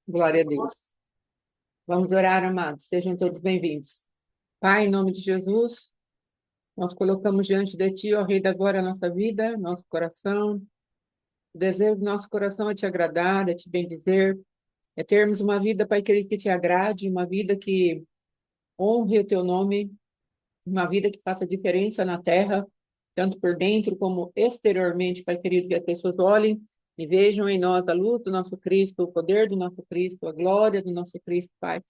Glória a Deus. Vamos orar, amados. Sejam todos bem-vindos. Pai, em nome de Jesus, nós colocamos diante de Ti, ó Rei da Glória, a nossa vida, nosso coração. O desejo do nosso coração é Te agradar, é Te bendizer, é termos uma vida, Pai querido, que Te agrade, uma vida que honre o Teu nome, uma vida que faça diferença na terra, tanto por dentro como exteriormente, Pai querido, que as pessoas olhem e vejam em nós a luz do nosso Cristo, o poder do nosso Cristo, a glória do nosso Cristo, Pai.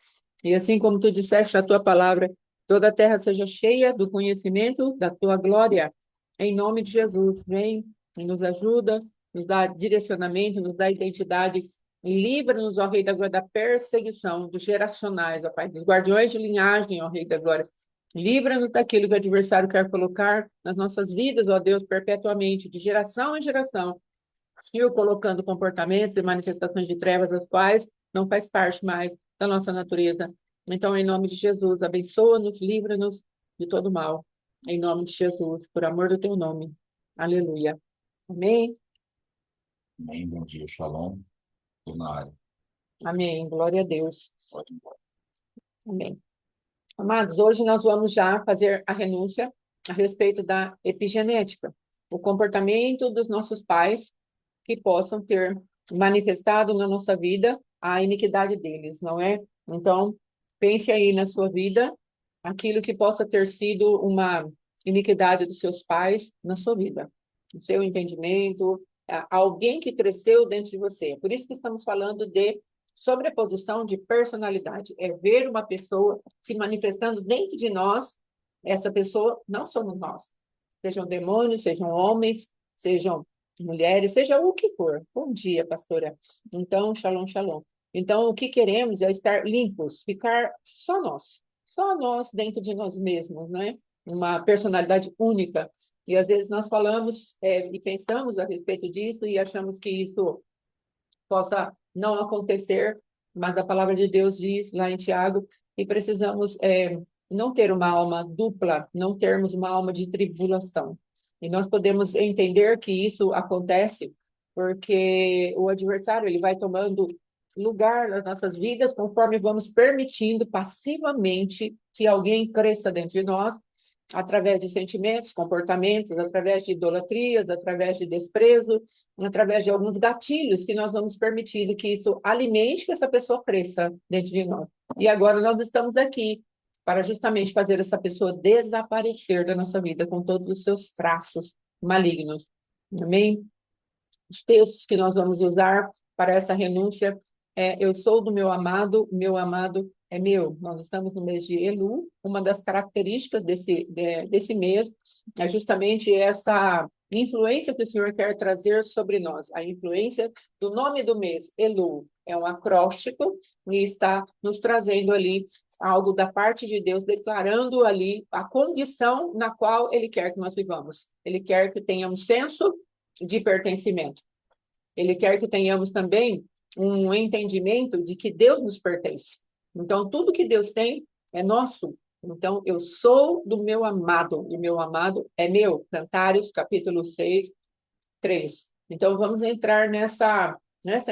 E assim como tu disseste na tua palavra, toda a terra seja cheia do conhecimento da tua glória. Em nome de Jesus, vem e nos ajuda, nos dá direcionamento, nos dá identidade. E livra-nos, ó Rei da Glória, da perseguição dos geracionais, ó Pai, dos guardiões de linhagem, ó Rei da Glória. Livra-nos daquilo que o adversário quer colocar nas nossas vidas, ó Deus, perpetuamente, de geração em geração, e eu colocando comportamentos e manifestações de trevas, as quais não faz parte mais da nossa natureza. Então, em nome de Jesus, abençoa-nos, livra-nos de todo mal. Em nome de Jesus, por amor do teu nome. Aleluia. Amém. Amém, bom dia, Shalom. Estou na área. Amém. Glória a Deus. Pode ir embora. Amém. Amados, hoje nós vamos já fazer a renúncia a respeito da epigenética, o comportamento dos nossos pais que possam ter manifestado na nossa vida a iniquidade deles, não é? Então, pense aí na sua vida, aquilo que possa ter sido uma iniquidade dos seus pais na sua vida, no seu entendimento, alguém que cresceu dentro de você. Por isso que estamos falando de sobreposição de personalidade, é ver uma pessoa se manifestando dentro de nós, essa pessoa não somos nós. Sejam demônios, sejam homens, sejam mulheres, seja o que for. Bom dia, pastora. Então, shalom, shalom. Então, o que queremos é estar limpos, ficar só nós dentro de nós mesmos, né? Uma personalidade única. E às vezes nós falamos e pensamos a respeito disso e achamos que isso possa não acontecer, mas a palavra de Deus diz lá em Tiago que precisamos não ter uma alma dupla, não termos uma alma de tribulação. E nós podemos entender que isso acontece porque o adversário ele vai tomando lugar nas nossas vidas conforme vamos permitindo passivamente que alguém cresça dentro de nós através de sentimentos, comportamentos, através de idolatrias, através de desprezo, através de alguns gatilhos que nós vamos permitindo que isso alimente que essa pessoa cresça dentro de nós. E agora nós estamos aqui para justamente fazer essa pessoa desaparecer da nossa vida com todos os seus traços malignos. Amém? Os textos que nós vamos usar para essa renúncia eu sou do meu amado é meu. Nós estamos no mês de Elu, uma das características desse mês é justamente essa influência que o Senhor quer trazer sobre nós, a influência do nome do mês, Elu, é um acróstico e está nos trazendo ali algo da parte de Deus, declarando ali a condição na qual Ele quer que nós vivamos. Ele quer que tenhamos senso de pertencimento. Ele quer que tenhamos também um entendimento de que Deus nos pertence. Então, tudo que Deus tem é nosso. Então, eu sou do meu amado, e meu amado é meu. Cantares, capítulo 6, 3. Então, vamos entrar nessa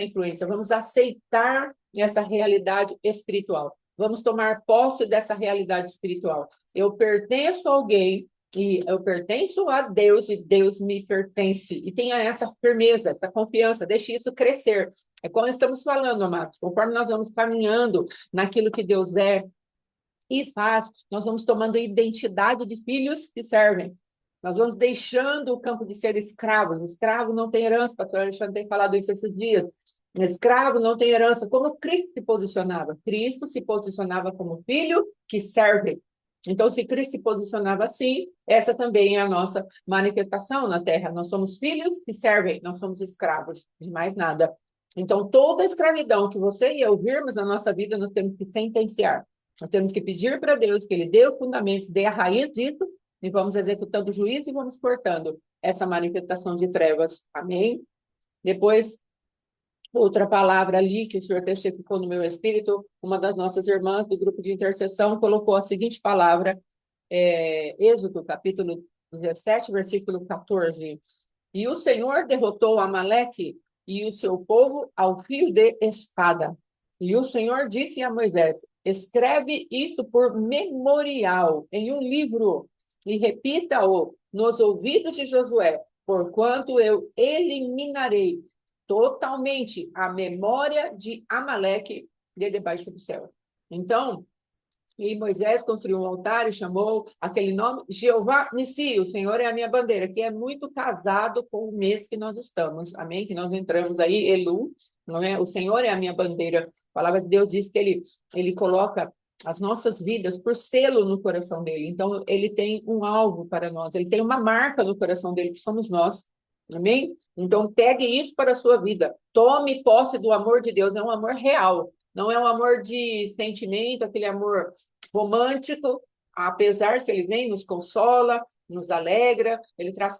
influência, vamos aceitar essa realidade espiritual. Vamos tomar posse dessa realidade espiritual. Eu pertenço a alguém e eu pertenço a Deus e Deus me pertence. E tenha essa firmeza, essa confiança, deixe isso crescer. É como estamos falando, amados, conforme nós vamos caminhando naquilo que Deus é e faz, nós vamos tomando identidade de filhos que servem. Nós vamos deixando o campo de ser escravos. Escravo não tem herança, o pastor Alexandre tem falado isso esses dias. Escravo não tem herança. Como Cristo se posicionava? Cristo se posicionava como filho que serve. Então, se Cristo se posicionava assim, essa também é a nossa manifestação na terra. Nós somos filhos que servem, não somos escravos de mais nada. Então, toda a escravidão que você e eu virmos na nossa vida, nós temos que sentenciar. Nós temos que pedir para Deus que Ele dê os fundamentos, dê a raiz disso, e vamos executando o juízo e vamos cortando essa manifestação de trevas. Amém? Depois, outra palavra ali que o Senhor testificou no meu espírito, uma das nossas irmãs do grupo de intercessão colocou a seguinte palavra, Êxodo, capítulo 17, versículo 14. E o Senhor derrotou Amaleque e o seu povo ao fio de espada. E o Senhor disse a Moisés: escreve isso por memorial em um livro e repita-o nos ouvidos de Josué, porquanto eu eliminarei totalmente a memória de Amaleque de debaixo do céu. Então, e Moisés construiu um altar e chamou aquele nome Jeová Nissi, o Senhor é a minha bandeira, que é muito casado com o mês que nós estamos, amém? Que nós entramos aí, Elu, não é? O Senhor é a minha bandeira. A palavra de Deus diz que ele coloca as nossas vidas por selo no coração dele. Então, ele tem um alvo para nós, ele tem uma marca no coração dele, que somos nós. Amém? Então, pegue isso para a sua vida. Tome posse do amor de Deus, é um amor real. Não é um amor de sentimento, aquele amor romântico, apesar que ele vem, nos consola, nos alegra, ele traz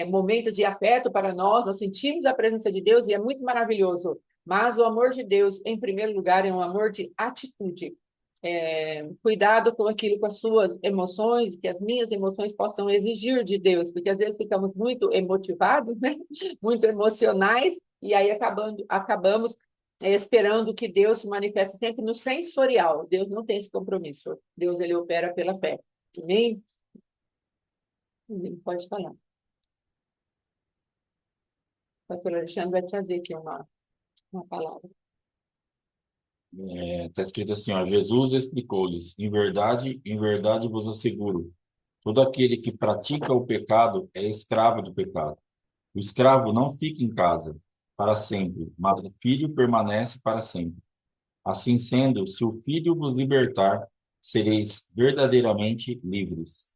momentos de afeto para nós sentimos a presença de Deus e é muito maravilhoso. Mas o amor de Deus, em primeiro lugar, é um amor de atitude. Cuidado com aquilo, com as suas emoções, que as minhas emoções possam exigir de Deus, porque às vezes ficamos muito emotivados, né? Muito emocionais, e aí acabamos esperando que Deus se manifeste sempre no sensorial. Deus não tem esse compromisso. Deus, ele opera pela fé. Amém? Pode falar. O pastor Alexandre vai trazer aqui uma palavra. Está escrito assim, ó, Jesus explicou-lhes, em verdade vos asseguro, todo aquele que pratica o pecado é escravo do pecado. O escravo não fica em casa para sempre, mas o filho permanece para sempre. Assim sendo, se o filho vos libertar, sereis verdadeiramente livres.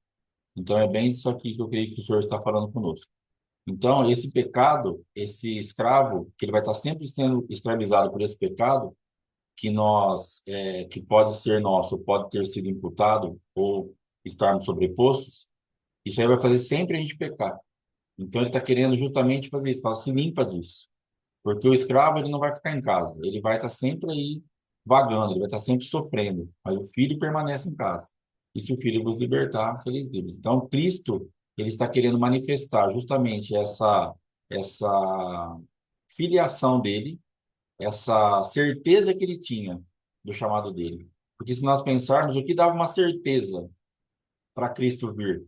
Então é bem disso aqui que eu creio que o Senhor está falando conosco. Então, esse pecado, esse escravo, que ele vai estar sempre sendo escravizado por esse pecado, que pode ser nosso, pode ter sido imputado ou estarmos sobrepostos, isso aí vai fazer sempre a gente pecar. Então ele está querendo justamente fazer isso, fala, se limpa disso. Porque o escravo ele não vai ficar em casa, ele vai estar sempre aí vagando, ele vai estar sempre sofrendo, mas o filho permanece em casa. E se o filho vos libertar, sereis livres. Então Cristo, ele está querendo manifestar justamente essa filiação dele, essa certeza que ele tinha do chamado dele. Porque se nós pensarmos, o que dava uma certeza para Cristo vir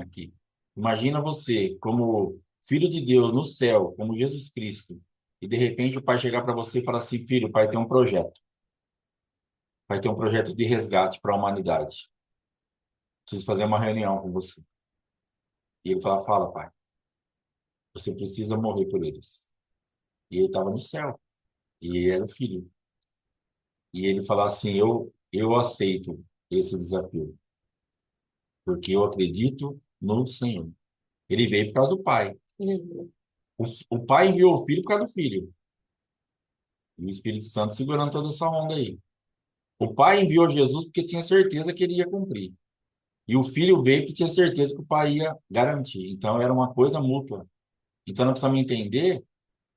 aqui? Imagina você como filho de Deus no céu, como Jesus Cristo, e de repente o pai chegar para você e falar assim, filho, o pai tem um projeto. Vai ter um projeto de resgate para a humanidade. Preciso fazer uma reunião com você. E ele fala, pai, você precisa morrer por eles. E ele estava no céu. E ele era o filho. E ele fala assim, eu aceito esse desafio. Porque eu acredito no Senhor. Ele veio por causa do pai. Aleluia. O pai enviou o filho por causa do filho. E o Espírito Santo segurando toda essa onda aí. O pai enviou Jesus porque tinha certeza que ele ia cumprir. E o filho veio porque tinha certeza que o pai ia garantir. Então era uma coisa mútua. Então nós precisamos entender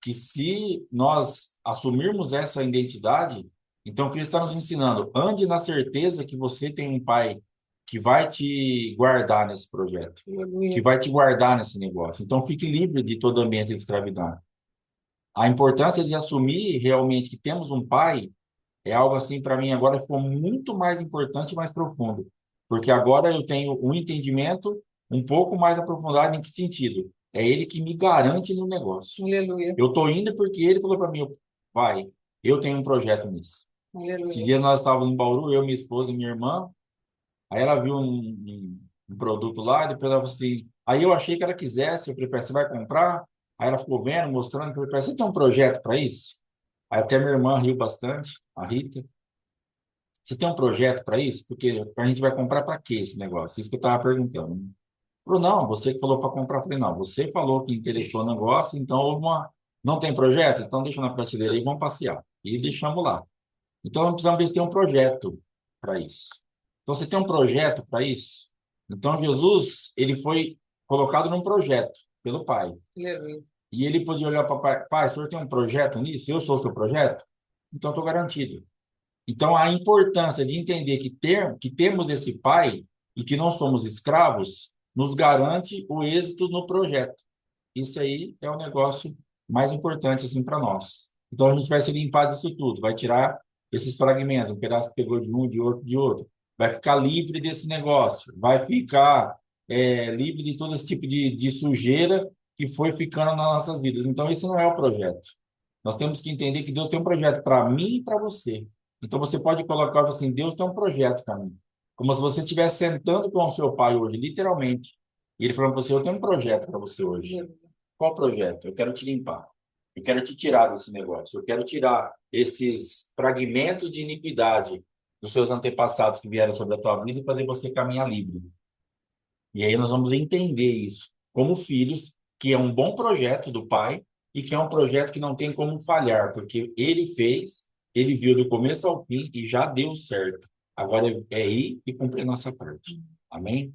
que se nós assumirmos essa identidade, então Cristo está nos ensinando, ande na certeza que você tem um pai que vai te guardar nesse projeto, que Aleluia. vai te guardar nesse negócio. Então fique livre de todo ambiente de escravidão. A importância de assumir realmente que temos um pai é algo assim, para mim, agora ficou muito mais importante e mais profundo. Porque agora eu tenho um entendimento um pouco mais aprofundado em que sentido? É ele que me garante no negócio. Aleluia. Eu tô indo porque ele falou para mim, vai, eu tenho um projeto nisso. Esses Aleluia. dias nós estávamos em Bauru, eu, minha esposa e minha irmã, aí ela viu um produto lá, e depois ela falou assim, aí eu achei que ela quisesse, eu falei, "Pera, você vai comprar?" Aí ela ficou vendo, mostrando, eu falei, "Pera, você tem um projeto para isso?" Aí até minha irmã riu bastante, a Rita. Você tem um projeto para isso? Porque a gente vai comprar para quê esse negócio? Isso que eu estava perguntando. Falou, não, você que falou para comprar. Eu falei, não, você falou que interessou no negócio, então houve uma. Não tem projeto? Então deixa na prateleira aí, vamos passear. E deixamos lá. Então nós precisamos ver se tem um projeto para isso. Então você tem um projeto para isso? Então Jesus, ele foi colocado num projeto pelo Pai. Aleluia. E ele podia olhar para o Pai, pai, o senhor tem um projeto nisso? Eu sou o seu projeto? Então estou garantido. Então, a importância de entender que temos esse pai e que não somos escravos nos garante o êxito no projeto. Isso aí é o negócio mais importante assim para nós. Então a gente vai se limpar disso tudo, vai tirar esses fragmentos, um pedaço que pegou de um, de outro, de outro. Vai ficar livre desse negócio, vai ficar livre de todo esse tipo de sujeira que foi ficando nas nossas vidas. Então, esse não é o projeto. Nós temos que entender que Deus tem um projeto para mim e para você. Então, você pode colocar assim: Deus tem um projeto para mim. Como se você estivesse sentando com o seu pai hoje, literalmente, e ele falando para você: Eu tenho um projeto para você hoje. Qual projeto? Eu quero te limpar. Eu quero te tirar desse negócio. Eu quero tirar esses fragmentos de iniquidade dos seus antepassados que vieram sobre a tua vida e fazer você caminhar livre. E aí nós vamos entender isso como filhos, que é um bom projeto do Pai e que é um projeto que não tem como falhar, porque ele fez, ele viu do começo ao fim e já deu certo. Agora é ir e cumprir a nossa parte. Amém?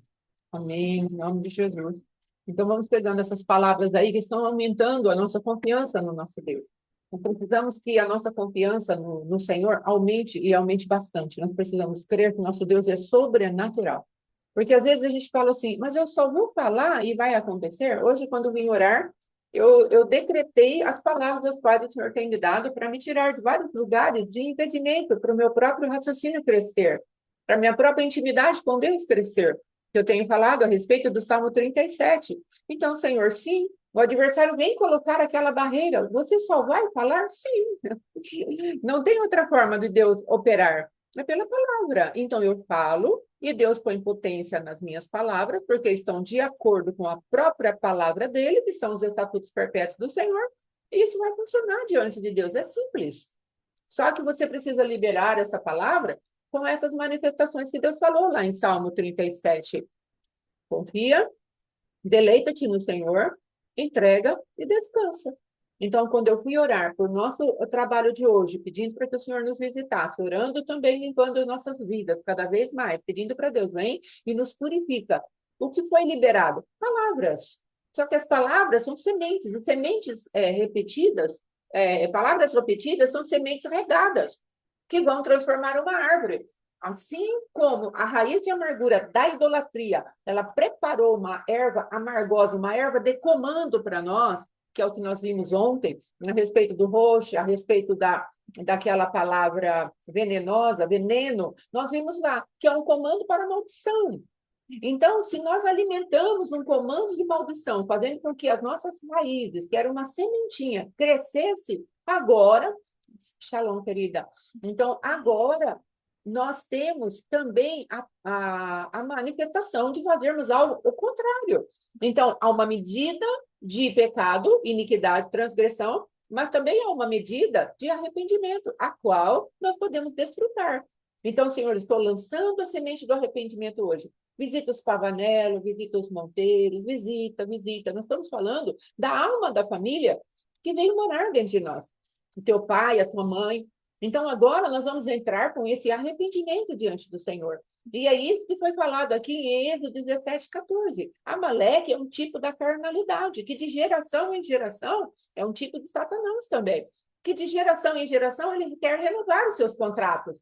Amém, em nome de Jesus. Então, vamos pegando essas palavras aí que estão aumentando a nossa confiança no nosso Deus. Então, precisamos que a nossa confiança no Senhor aumente e aumente bastante. Nós precisamos crer que o nosso Deus é sobrenatural. Porque às vezes a gente fala assim, mas eu só vou falar e vai acontecer. Hoje, quando vim orar, eu decretei as palavras das quais o Senhor tem me dado para me tirar de vários lugares de impedimento para o meu próprio raciocínio crescer, para a minha própria intimidade com Deus crescer. Eu tenho falado a respeito do Salmo 37. Então, Senhor, sim, o adversário vem colocar aquela barreira. Você só vai falar? Sim. Não tem outra forma de Deus operar. É pela palavra. Então, eu falo e Deus põe potência nas minhas palavras, porque estão de acordo com a própria palavra dele, que são os estatutos perpétuos do Senhor, e isso vai funcionar diante de Deus. É simples. Só que você precisa liberar essa palavra com essas manifestações que Deus falou lá em Salmo 37. Confia, deleita-te no Senhor, entrega e descansa. Então, quando eu fui orar por nosso trabalho de hoje, pedindo para que o Senhor nos visitasse, orando também, limpando as nossas vidas cada vez mais, pedindo para Deus, vem e nos purifica. O que foi liberado? Palavras. Só que as palavras são sementes, e sementes repetidas, palavras repetidas são sementes regadas, que vão transformar uma árvore. Assim como a raiz de amargura da idolatria, ela preparou uma erva amargosa, uma erva de comando para nós, que é o que nós vimos ontem, a respeito do roxo, a respeito daquela palavra venenosa, veneno, nós vimos lá, que é um comando para maldição. Então, se nós alimentamos um comando de maldição, fazendo com que as nossas raízes, que era uma sementinha, crescesse, agora, Shalom, querida, então agora nós temos também a manifestação de fazermos algo o contrário. Então, há uma medida de pecado, iniquidade, transgressão, mas também há uma medida de arrependimento, a qual nós podemos desfrutar. Então, Senhor, estou lançando a semente do arrependimento hoje. Visita os Pavanello, visita os Monteiros, visita. Nós estamos falando da alma da família que veio morar dentro de nós. O teu pai, a tua mãe. Então, agora nós vamos entrar com esse arrependimento diante do Senhor. E é isso que foi falado aqui em Êxodo 17:14. Amaleque é um tipo da carnalidade, que de geração em geração é um tipo de Satanás também. Que de geração em geração ele quer renovar os seus contratos.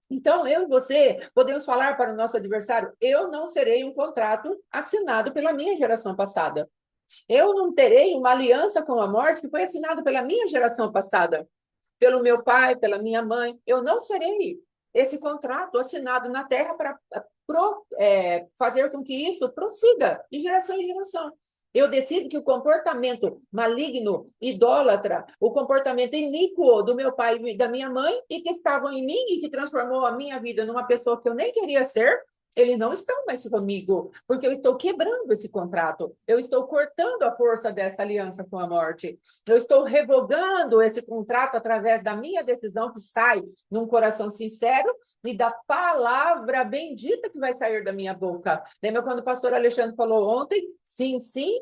Então, eu e você podemos falar para o nosso adversário: eu não serei um contrato assinado pela minha geração passada. Eu não terei uma aliança com a morte que foi assinada pela minha geração passada, pelo meu pai, pela minha mãe. Eu não serei esse contrato assinado na terra para fazer com que isso prossiga de geração em geração. Eu decido que o comportamento maligno, idólatra, o comportamento iníquo do meu pai e da minha mãe, e que estavam em mim e que transformou a minha vida numa pessoa que eu nem queria ser, eles não estão mais comigo, porque eu estou quebrando esse contrato, eu estou cortando a força dessa aliança com a morte, eu estou revogando esse contrato através da minha decisão que sai num coração sincero e da palavra bendita que vai sair da minha boca. Lembra quando o pastor Alexandre falou ontem? Sim, sim.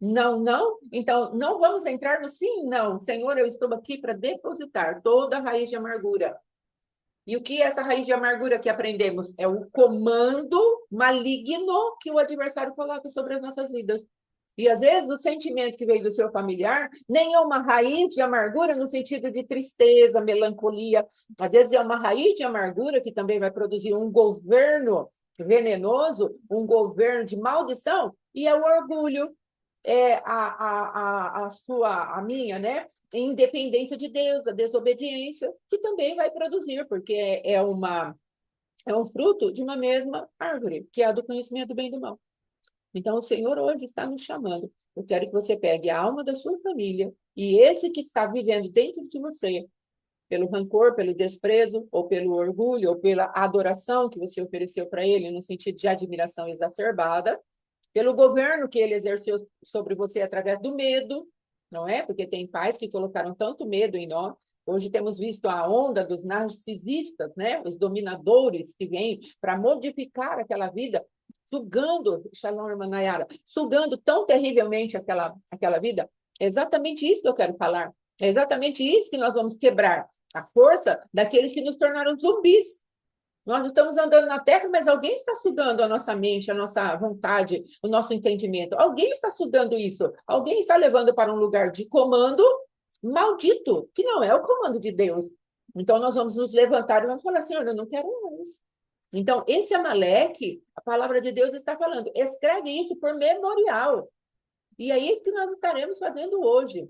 Não, não. Então, não vamos entrar no sim, não. Senhor, eu estou aqui para depositar toda a raiz de amargura. E o que é essa raiz de amargura que aprendemos? É o comando maligno que o adversário coloca sobre as nossas vidas. E às vezes o sentimento que veio do seu familiar nem é uma raiz de amargura no sentido de tristeza, melancolia. Às vezes é uma raiz de amargura que também vai produzir um governo venenoso, um governo de maldição, e é o orgulho. a minha, né? Independência de Deus, a desobediência, que também vai produzir, porque é um fruto de uma mesma árvore, que é a do conhecimento do bem e do mal. Então, o Senhor hoje está nos chamando. Eu quero que você pegue a alma da sua família e esse que está vivendo dentro de você, pelo rancor, pelo desprezo, ou pelo orgulho, ou pela adoração que você ofereceu para ele, no sentido de admiração exacerbada, pelo governo que ele exerceu sobre você através do medo, não é? Porque tem pais que colocaram tanto medo em nós. Hoje temos visto a onda dos narcisistas, né? Os dominadores que vêm para modificar aquela vida, sugando, Shalom, irmã Nayara, sugando tão terrivelmente aquela vida. É exatamente isso que eu quero falar. É exatamente isso que nós vamos quebrar. A força daqueles que nos tornaram zumbis. Nós estamos andando na terra, mas alguém está sugando a nossa mente, a nossa vontade, o nosso entendimento. Alguém está sugando isso. Alguém está levando para um lugar de comando maldito, que não é o comando de Deus. Então, nós vamos nos levantar e vamos falar, Senhor, eu não quero mais. Então, esse Amaleque, a palavra de Deus está falando, escreve isso por memorial. E é isso que nós estaremos fazendo hoje.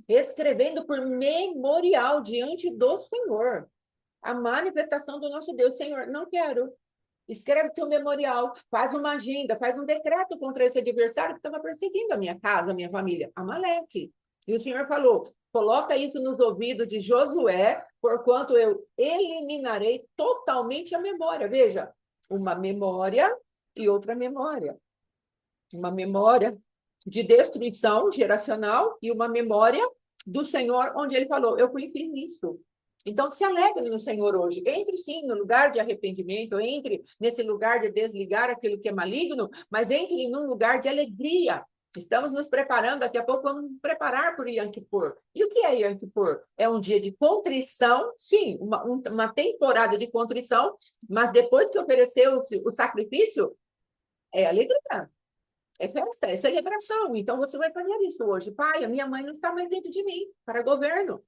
Escrevendo por memorial diante do Senhor. A manifestação do nosso Deus. Senhor, não quero. Escreve teu memorial, faz uma agenda, faz um decreto contra esse adversário que estava perseguindo a minha casa, a minha família, Amaleque. E o Senhor falou, coloca isso nos ouvidos de Josué, porquanto eu eliminarei totalmente a memória. Veja, uma memória e outra memória. Uma memória de destruição geracional e uma memória do Senhor, onde ele falou, eu fui e fiz isso. Então, se alegre no Senhor hoje. Entre, sim, no lugar de arrependimento, entre nesse lugar de desligar aquilo que é maligno, mas entre num lugar de alegria. Estamos nos preparando, daqui a pouco vamos nos preparar por Yom Kippur. E o que é Yom Kippur? É um dia de contrição, sim, uma temporada de contrição, mas depois que ofereceu o sacrifício, é alegria. É festa, é celebração. Então, você vai fazer isso hoje. Pai, a minha mãe não está mais dentro de mim, para governo.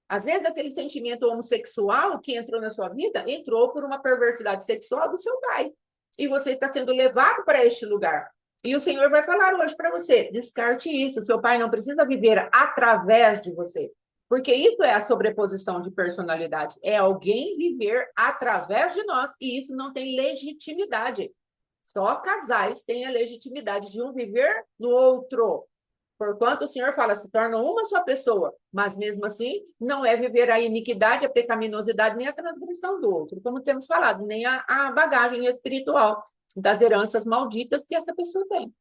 Às vezes, aquele sentimento homossexual que entrou na sua vida, entrou por uma perversidade sexual do seu pai. E você está sendo levado para este lugar. E o Senhor vai falar hoje para você, descarte isso. Seu pai não precisa viver através de você. Porque isso é a sobreposição de personalidade. É alguém viver através de nós. E isso não tem legitimidade. Só casais têm a legitimidade de um viver no outro. Porquanto o Senhor fala, se torna uma só pessoa, mas mesmo assim, não é viver a iniquidade, a pecaminosidade, nem a transgressão do outro, como temos falado, nem a bagagem espiritual das heranças malditas que essa pessoa tem.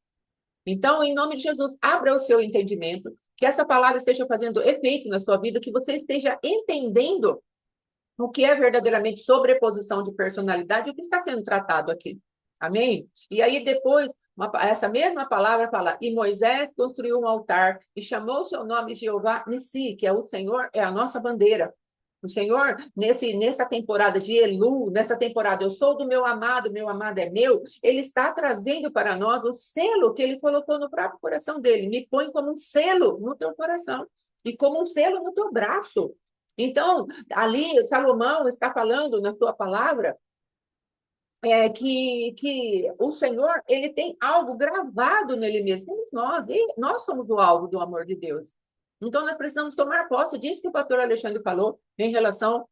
Então, em nome de Jesus, abra o seu entendimento, que essa palavra esteja fazendo efeito na sua vida, que você esteja entendendo o que é verdadeiramente sobreposição de personalidade e o que está sendo tratado aqui. Amém? E aí depois, essa mesma palavra fala, e Moisés construiu um altar e chamou o seu nome Jeová Nissi, que é o Senhor, é a nossa bandeira. O Senhor, nessa temporada de Elu, nessa temporada eu sou do meu amado é meu, ele está trazendo para nós o selo que ele colocou no próprio coração dele. Me põe como um selo no teu coração e como um selo no teu braço. Então, ali, Salomão está falando na sua palavra que o Senhor ele tem algo gravado nele mesmo, somos nós, e nós somos o alvo do amor de Deus. Então, nós precisamos tomar posse disso que o pastor Alexandre falou em relação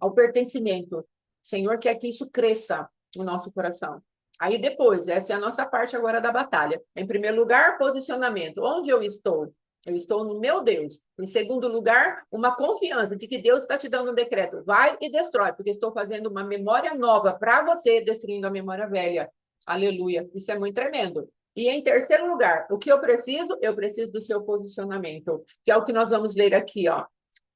ao pertencimento. O Senhor quer que isso cresça no nosso coração. Aí depois, essa é a nossa parte agora da batalha. Em primeiro lugar, posicionamento. Onde eu estou? Eu estou no meu Deus. Em segundo lugar, uma confiança de que Deus está te dando um decreto. Vai e destrói, porque estou fazendo uma memória nova para você, destruindo a memória velha. Aleluia. Isso é muito tremendo. E em terceiro lugar, o que eu preciso? Eu preciso do seu posicionamento, que é o que nós vamos ler aqui, ó.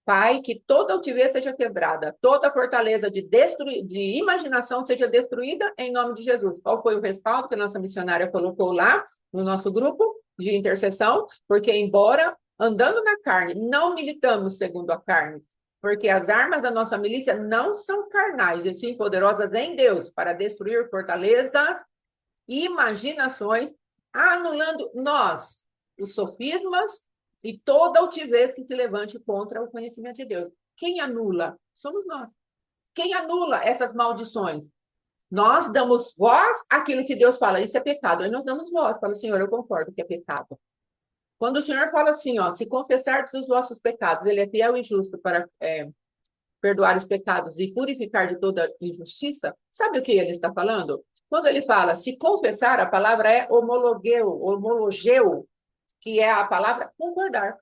Pai, que toda altivez seja quebrada, toda fortaleza de imaginação seja destruída em nome de Jesus. Qual foi o respaldo que a nossa missionária colocou lá no nosso grupo de intercessão? Porque, embora andando na carne, não militamos segundo a carne, porque as armas da nossa milícia não são carnais, e sim poderosas em Deus para destruir fortalezas, imaginações, anulando nós, os sofismas e toda altivez que se levante contra o conhecimento de Deus. Quem anula? Somos nós. Quem anula essas maldições? Nós damos voz àquilo que Deus fala, isso é pecado. Aí nós damos voz, fala, Senhor, eu concordo que é pecado. Quando o Senhor fala assim, ó, se confessardes os vossos pecados, ele é fiel e justo para perdoar os pecados e purificar de toda injustiça, sabe o que ele está falando? Quando ele fala se confessar, a palavra é homologeu, que é a palavra concordar.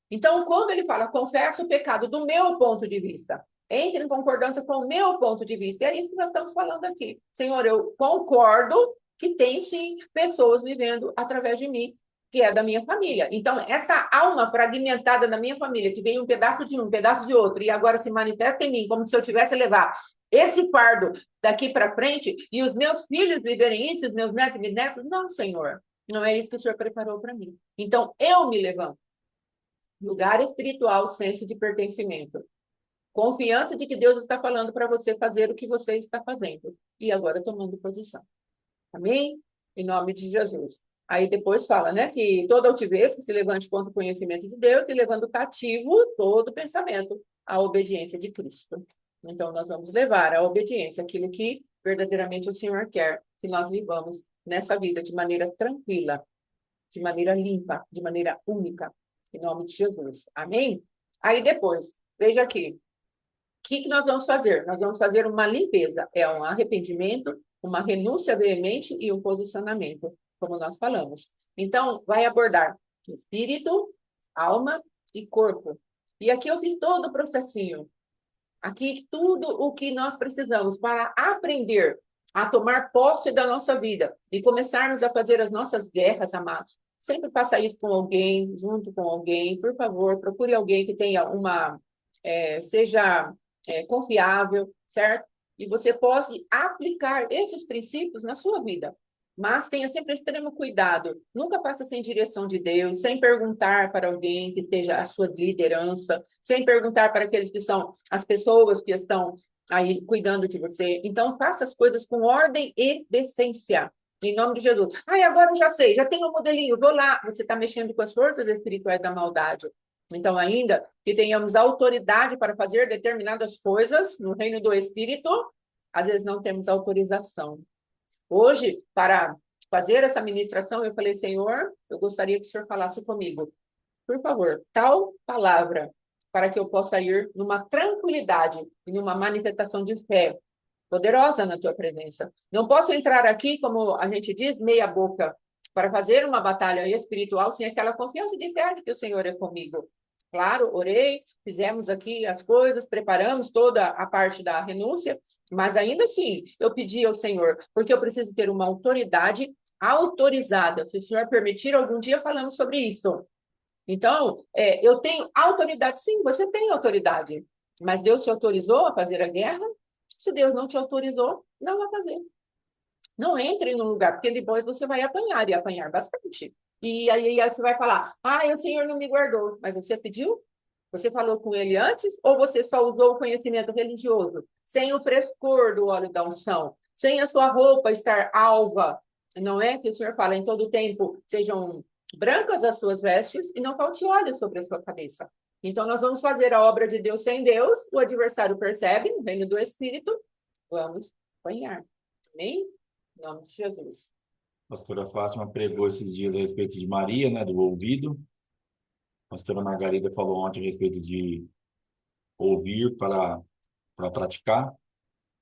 Então, quando ele fala, confessa o pecado do meu ponto de vista, entre em concordância com o meu ponto de vista. E é isso que nós estamos falando aqui. Senhor, eu concordo que tem, sim, pessoas vivendo através de mim, que é da minha família. Então, essa alma fragmentada da minha família, que veio um pedaço de um, um pedaço de outro, e agora se manifesta em mim, como se eu tivesse levar esse fardo daqui para frente, e os meus filhos viverem isso, os meus netos e bisnetos, não, Senhor. Não é isso que o Senhor preparou para mim. Então, eu me levanto. Lugar espiritual, senso de pertencimento. Confiança de que Deus está falando para você fazer o que você está fazendo. E agora tomando posição. Amém? Em nome de Jesus. Aí depois fala, né, que toda altivez que se levante contra o conhecimento de Deus e levando cativo todo pensamento à obediência de Cristo. Então, nós vamos levar à obediência aquilo que verdadeiramente o Senhor quer que nós vivamos nessa vida de maneira tranquila, de maneira limpa, de maneira única, em nome de Jesus. Amém? Aí depois, veja aqui, o que nós vamos fazer? Nós vamos fazer uma limpeza, é um arrependimento, uma renúncia veemente e um posicionamento, como nós falamos. Então, vai abordar espírito, alma e corpo. E aqui eu fiz todo o processinho. Aqui tudo o que nós precisamos para aprender a tomar posse da nossa vida e começarmos a fazer as nossas guerras, amados. Sempre faça isso com alguém, junto com alguém, por favor, procure alguém que tenha seja confiável, certo? E você pode aplicar esses princípios na sua vida. Mas tenha sempre extremo cuidado. Nunca faça sem direção de Deus, sem perguntar para alguém que esteja a sua liderança, sem perguntar para aqueles que são as pessoas que estão aí cuidando de você. Então, faça as coisas com ordem e decência. Em nome de Jesus. Ai, agora eu já sei, já tenho um modelinho, vou lá. Você está mexendo com as forças espirituais da maldade. Então, ainda que tenhamos autoridade para fazer determinadas coisas no reino do Espírito, às vezes não temos autorização. Hoje, para fazer essa ministração, eu falei, Senhor, eu gostaria que o Senhor falasse comigo. Por favor, tal palavra, para que eu possa ir numa tranquilidade e numa manifestação de fé poderosa na tua presença. Não posso entrar aqui, como a gente diz, meia boca, para fazer uma batalha espiritual sem aquela confiança de fé de que o Senhor é comigo. Claro, orei, fizemos aqui as coisas, preparamos toda a parte da renúncia, mas ainda assim, eu pedi ao Senhor, porque eu preciso ter uma autoridade autorizada. Se o Senhor permitir, algum dia falamos sobre isso. Então, eu tenho autoridade, sim, você tem autoridade, mas Deus te autorizou a fazer a guerra? Se Deus não te autorizou, não vai fazer. Não entre no lugar, porque depois você vai apanhar e apanhar bastante. E aí você vai falar, o Senhor não me guardou. Mas você pediu? Você falou com ele antes? Ou você só usou o conhecimento religioso? Sem o frescor do óleo da unção? Sem a sua roupa estar alva? Não é que o Senhor fala em todo tempo, sejam brancas as suas vestes e não falte óleo sobre a sua cabeça. Então, nós vamos fazer a obra de Deus sem Deus, o adversário percebe, no reino do Espírito, vamos apanhar. Amém? Em nome de Jesus. A pastora Fátima pregou esses dias a respeito de Maria, né, do ouvido. A pastora Margarida falou ontem a respeito de ouvir para praticar,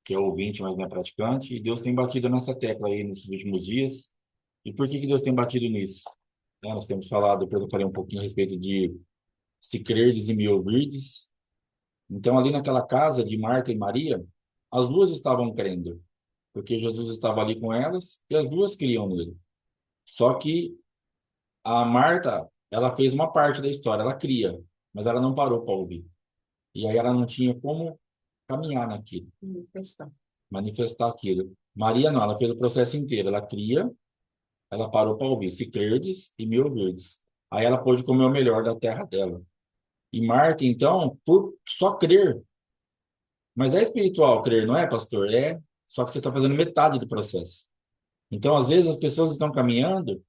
que é ouvinte, mas não é praticante. E Deus tem batido nessa tecla aí nesses últimos dias. E por que Deus tem batido nisso? Nós temos falado, depois eu falei um pouquinho a respeito de se crerdes e me ouvirdes. Então, ali naquela casa de Marta e Maria, as duas estavam crendo, porque Jesus estava ali com elas e as duas criam nele. Só que a Marta, ela fez uma parte da história, ela cria, mas ela não parou para ouvir. E aí ela não tinha como caminhar naquilo, manifestar aquilo. Maria não, ela fez o processo inteiro, ela cria, ela parou para ouvir, se crerdes e me ouvirdes. Aí ela pôde comer o melhor da terra dela. E Marta, então, por só crer, mas é espiritual crer, não é, pastor? É, só que você está fazendo metade do processo. Então, às vezes, as pessoas estão caminhando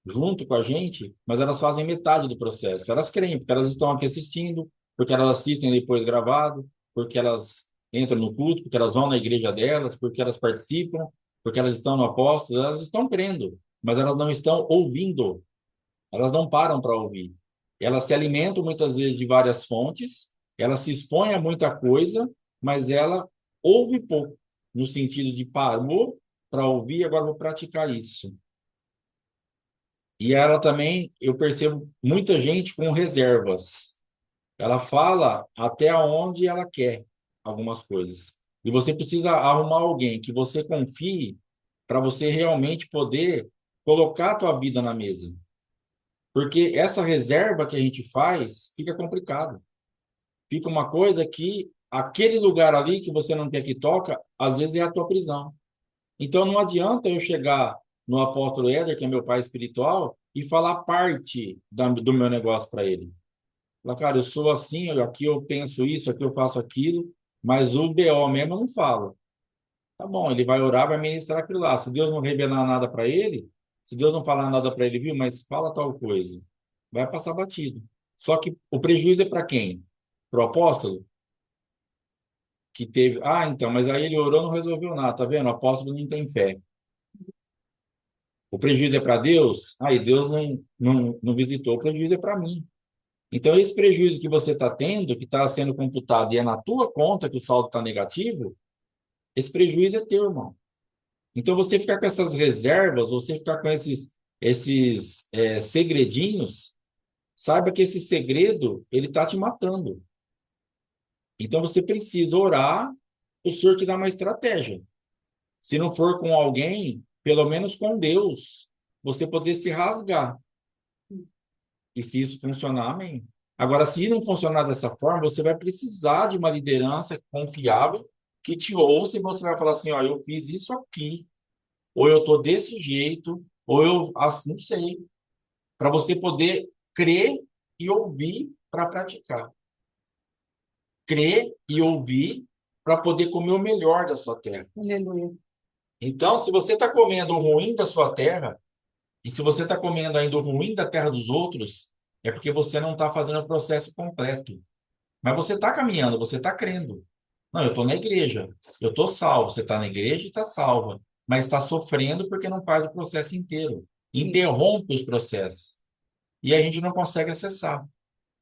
junto com a gente, mas elas fazem metade do processo. Elas creem, porque elas estão aqui assistindo, porque elas assistem depois gravado, porque elas entram no culto, porque elas vão na igreja delas, porque elas participam, porque elas estão no apóstolo, elas estão crendo, mas elas não estão ouvindo, elas não param para ouvir. Elas se alimentam muitas vezes de várias fontes, elas se expõem a muita coisa, mas ela ouve pouco, no sentido de parou para ouvir, agora vou praticar isso. E ela também, eu percebo muita gente com reservas. Ela fala até onde ela quer algumas coisas. E você precisa arrumar alguém que você confie para você realmente poder colocar a tua vida na mesa. Porque essa reserva que a gente faz fica complicado. Fica uma coisa que aquele lugar ali que você não quer que toca, às vezes é a tua prisão. Então não adianta eu chegar no apóstolo Éder, que é meu pai espiritual, e falar parte do meu negócio para ele. Falar, cara, eu sou assim, aqui eu penso isso, aqui eu faço aquilo, mas o BO mesmo eu não falo. Tá bom, ele vai orar, vai ministrar aquilo lá. Se Deus não revelar nada para ele, se Deus não falar nada para ele, viu, mas fala tal coisa, vai passar batido. Só que o prejuízo é para quem? Para o apóstolo, que teve. Ah, então, mas aí ele orou, não resolveu nada, tá vendo? O apóstolo não tem fé. O prejuízo é para Deus? Aí Deus não visitou, o prejuízo é para mim. Então, esse prejuízo que você está tendo, que está sendo computado e é na tua conta que o saldo está negativo, esse prejuízo é teu, irmão. Então, você ficar com essas reservas, você ficar com esses segredinhos, saiba que esse segredo, ele está te matando. Então, você precisa orar, o Senhor te dá uma estratégia. Se não for com alguém, pelo menos com Deus, você poder se rasgar. E se isso funcionar, amém. Agora, se não funcionar dessa forma, você vai precisar de uma liderança confiável que te ouça e você vai falar assim, ó, eu fiz isso aqui, ou eu tô desse jeito, ou eu, assim, não sei, para você poder crer e ouvir para praticar. Crer e ouvir para poder comer o melhor da sua terra. Aleluia. Então, se você está comendo o ruim da sua terra, e se você está comendo ainda o ruim da terra dos outros, é porque você não está fazendo o processo completo. Mas você está caminhando, você está crendo. Não, eu estou na igreja, eu estou salvo. Você está na igreja e está salva, mas está sofrendo porque não faz o processo inteiro. Sim. Interrompe os processos. E a gente não consegue acessar.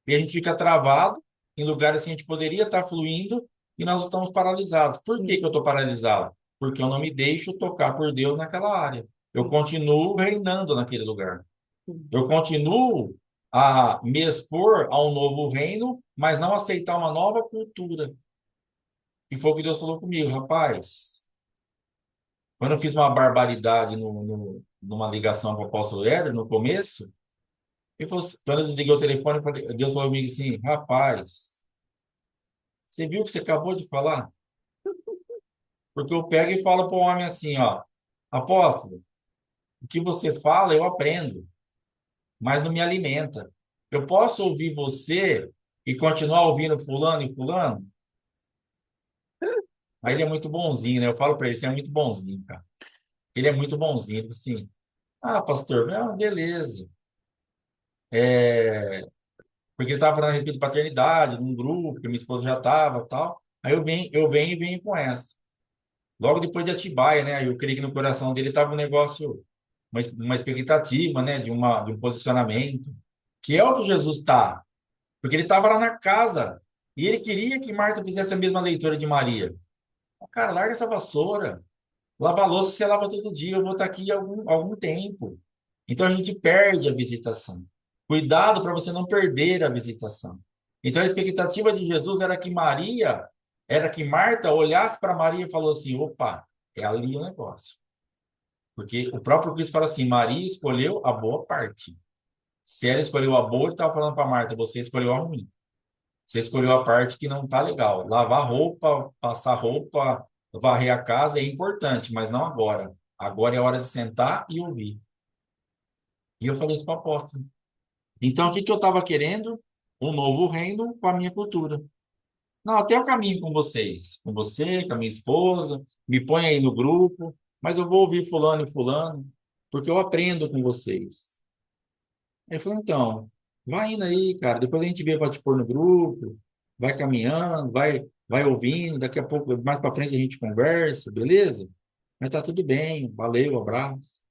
E a gente fica travado em lugares que a gente poderia estar fluindo e nós estamos paralisados. Por que Sim. que eu estou paralisado? Porque eu não me deixo tocar por Deus naquela área. Eu Sim. continuo reinando naquele lugar. Sim. Eu continuo a me expor a um novo reino, mas não aceitar uma nova cultura. E foi o que Deus falou comigo, rapaz. Quando eu fiz uma barbaridade numa ligação com o apóstolo Éder, no começo, quando eu desliguei o telefone, Deus falou comigo assim, rapaz, você viu o que você acabou de falar? Porque eu pego e falo para o homem assim, ó, apóstolo, o que você fala eu aprendo, mas não me alimenta. Eu posso ouvir você e continuar ouvindo fulano e fulano? Aí ele é muito bonzinho, né? Eu falo para ele, você é muito bonzinho, cara. Ele é muito bonzinho. Ele fala assim, ah, pastor, beleza. É, porque ele estava falando a respeito de paternidade, num grupo, que minha esposa já estava tal. Aí eu venho e venho com essa. Logo depois de Atibaia, né? Eu creio que no coração dele estava um negócio, uma expectativa, né? De um posicionamento, que é o que Jesus está. Porque ele estava lá na casa e ele queria que Marta fizesse a mesma leitura de Maria. Cara, larga essa vassoura. Lavar a louça você lava todo dia, eu vou estar aqui algum tempo. Então a gente perde a visitação. Cuidado para você não perder a visitação. Então a expectativa de Jesus era que Marta olhasse para Maria e falou assim: opa, é ali o negócio. Porque o próprio Cristo fala assim: Maria escolheu a boa parte. Se ela escolheu a boa, ele estava falando para Marta: você escolheu a ruim. Você escolheu a parte que não tá legal. Lavar roupa, passar roupa, varrer a casa é importante, mas não agora. Agora é hora de sentar e ouvir. E eu falei isso para o apóstolo. Então, o que que eu estava querendo? Um novo reino com a minha cultura. Não, até eu caminho com vocês. Com você, com a minha esposa. Me põe aí no grupo. Mas eu vou ouvir fulano e fulano, porque eu aprendo com vocês. Ele falou, então, vai indo aí, cara. Depois a gente vê para te pôr no grupo. vai caminhando, vai ouvindo, daqui a pouco, mais para frente a gente conversa, beleza? Mas tá tudo bem, valeu, abraço.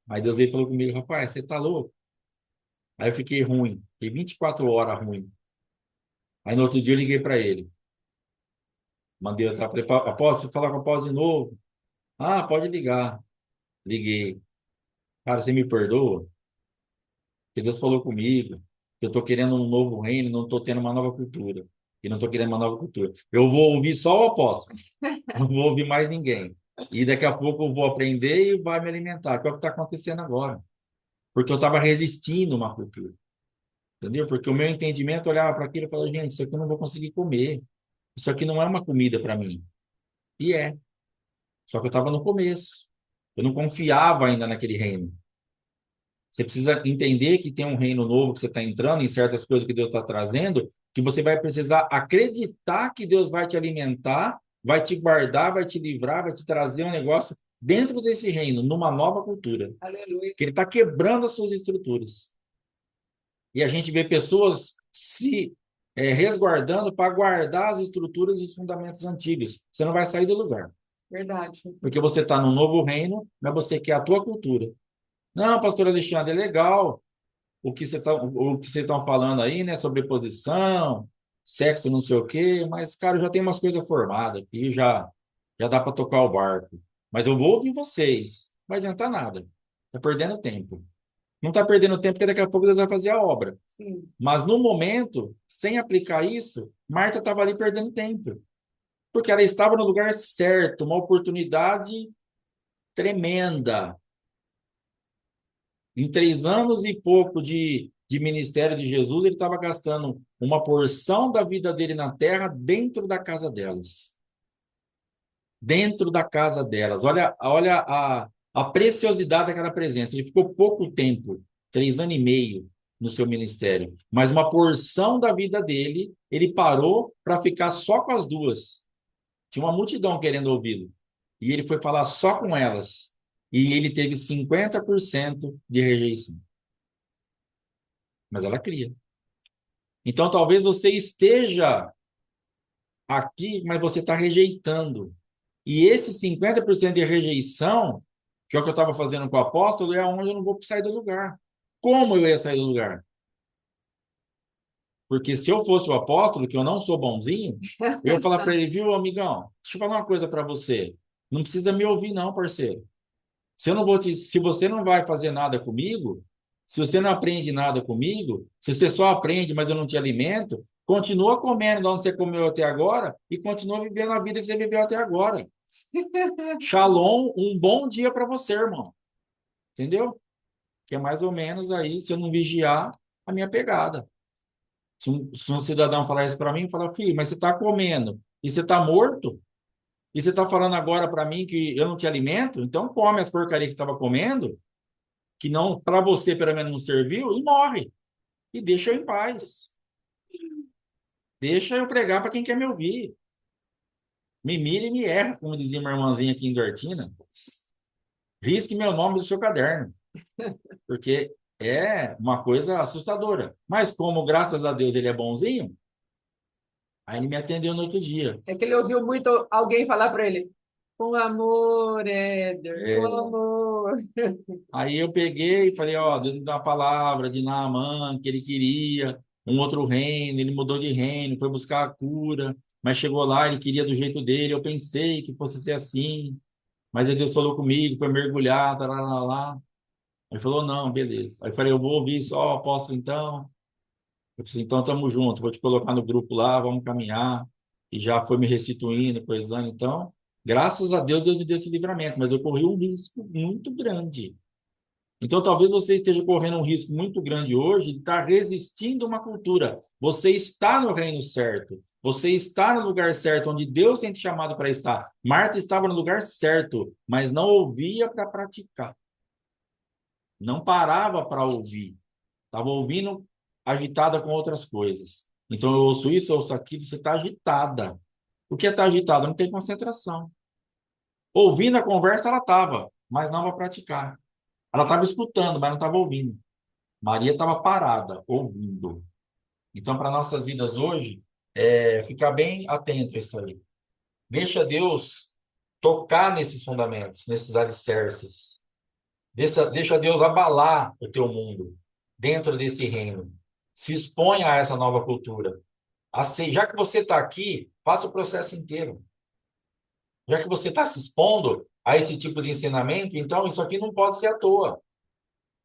Aí Deus veio e falou comigo, rapaz, você tá louco? Aí eu fiquei ruim, fiquei 24 horas ruim. Aí no outro dia eu liguei para ele, mandei o WhatsApp, falei, Apóstolo, falar com o Apóstolo de novo. Ah, pode ligar. Liguei. Cara, você me perdoa? Porque Deus falou comigo, que eu tô querendo um novo reino, não tô tendo uma nova cultura. E não tô querendo uma nova cultura. Eu vou ouvir só o apóstolo, não vou ouvir mais ninguém. E daqui a pouco eu vou aprender e vai me alimentar, que é o que está acontecendo agora. Porque eu estava resistindo a uma cultura. Entendeu? Porque o meu entendimento olhava para aquilo e falava, gente, isso aqui eu não vou conseguir comer. Isso aqui não é uma comida para mim. E é. Só que eu estava no começo. Eu não confiava ainda naquele reino. Você precisa entender que tem um reino novo que você está entrando, em certas coisas que Deus está trazendo, que você vai precisar acreditar que Deus vai te alimentar, vai te guardar, vai te livrar, vai te trazer um negócio dentro desse reino, numa nova cultura. Aleluia. Que ele está quebrando as suas estruturas. E a gente vê pessoas se resguardando para guardar as estruturas e os fundamentos antigos. Você não vai sair do lugar. Verdade. Porque você está num novo reino, mas você quer a tua cultura. Não, pastor Alexandre, é legal o que vocês estão falando aí, né, sobre posição, sexo, não sei o quê, mas, cara, eu já tenho umas coisas formadas aqui, já dá para tocar o barco. Mas eu vou ouvir vocês. Não vai adiantar nada. Tá perdendo tempo. Não tá perdendo tempo porque daqui a pouco Deus vai fazer a obra. Sim. Mas no momento, sem aplicar isso, Marta estava ali perdendo tempo. Porque ela estava no lugar certo, uma oportunidade tremenda. Em 3 anos e pouco de ministério de Jesus, ele estava gastando uma porção da vida dele na terra dentro da casa delas. Dentro da casa delas. Olha a preciosidade daquela presença. Ele ficou pouco tempo, 3 anos e meio, no seu ministério. Mas uma porção da vida dele, ele parou para ficar só com as duas. Tinha uma multidão querendo ouvi-lo. E ele foi falar só com elas. E ele teve 50% de rejeição. Mas ela cria. Então, talvez você esteja aqui, mas você está rejeitando. E esse 50% de rejeição, que é o que eu estava fazendo com o apóstolo, é onde eu não vou sair do lugar. Como eu ia sair do lugar? Porque se eu fosse o apóstolo, que eu não sou bonzinho, eu ia falar para ele, viu, amigão, deixa eu falar uma coisa para você. Não precisa me ouvir, não, parceiro. Se você não vai fazer nada comigo, se você não aprende nada comigo, se você só aprende, mas eu não te alimento, continua comendo de onde você comeu até agora e continua vivendo a vida que você viveu até agora. Shalom, um bom dia para você, irmão. Entendeu? Que é mais ou menos aí, se eu não vigiar, a minha pegada. Se um cidadão falar isso para mim, fala, filho, mas você está comendo e você está morto? E você está falando agora para mim que eu não te alimento? Então come as porcarias que você estava comendo, que não, para você pelo menos não serviu, e morre. E deixa eu em paz. Deixa eu pregar para quem quer me ouvir. Me mira e me erra, como dizia uma irmãzinha aqui em Duartina. Risque meu nome do seu caderno, porque é uma coisa assustadora. Mas como, graças a Deus, ele é bonzinho, aí ele me atendeu no outro dia. É que ele ouviu muito alguém falar para ele, com amor, Éder, com É, amor. aí eu peguei e falei, ó, Deus me dá uma palavra de Naamã, que ele queria um outro reino, ele mudou de reino, foi buscar a cura, mas chegou lá, ele queria do jeito dele, eu pensei que fosse ser assim, mas aí Deus falou comigo, foi mergulhar, tá lá. Ele falou, não, beleza. Aí eu falei, eu vou ouvir só o apóstolo então. Eu falei, então tamo junto, vou te colocar no grupo lá, vamos caminhar. E já foi me restituindo, coisando. Então, graças a Deus, Deus me deu esse livramento, mas eu corri um risco muito grande. Então, talvez você esteja correndo um risco muito grande hoje de estar resistindo a uma cultura. Você está no reino certo. Você está no lugar certo, onde Deus tem te chamado para estar. Marta estava no lugar certo, mas não ouvia para praticar. Não parava para ouvir. Estava ouvindo agitada com outras coisas. Então, eu ouço isso, eu ouço aquilo, você está agitada. O que é estar agitada? Não tem concentração. Ouvindo a conversa, ela estava, mas não para praticar. Ela estava escutando, mas não estava ouvindo. Maria estava parada, ouvindo. Então, para nossas vidas hoje, ficar bem atento a isso aí. Deixa Deus tocar nesses fundamentos, nesses alicerces. Deixa Deus abalar o teu mundo dentro desse reino. Se exponha a essa nova cultura. Assim, já que você está aqui, faça o processo inteiro. Já que você está se expondo a esse tipo de ensinamento, então isso aqui não pode ser à toa.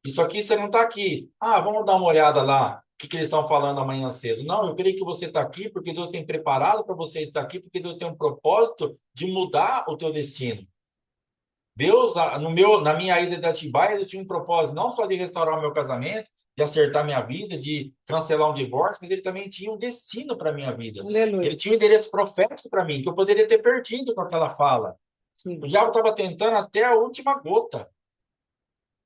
Isso aqui você não está aqui. Ah, vamos dar uma olhada lá, o que eles estão falando amanhã cedo. Não, eu creio que você está aqui porque Deus tem preparado para você estar aqui, porque Deus tem um propósito de mudar o teu destino. Deus, na minha ida de Atibaia, ele tinha um propósito não só de restaurar o meu casamento, de acertar minha vida, de cancelar um divórcio, mas ele também tinha um destino para a minha vida. Aleluia. Ele tinha um endereço profético para mim, que eu poderia ter perdido com aquela fala. Sim. O diabo estava tentando até a última gota,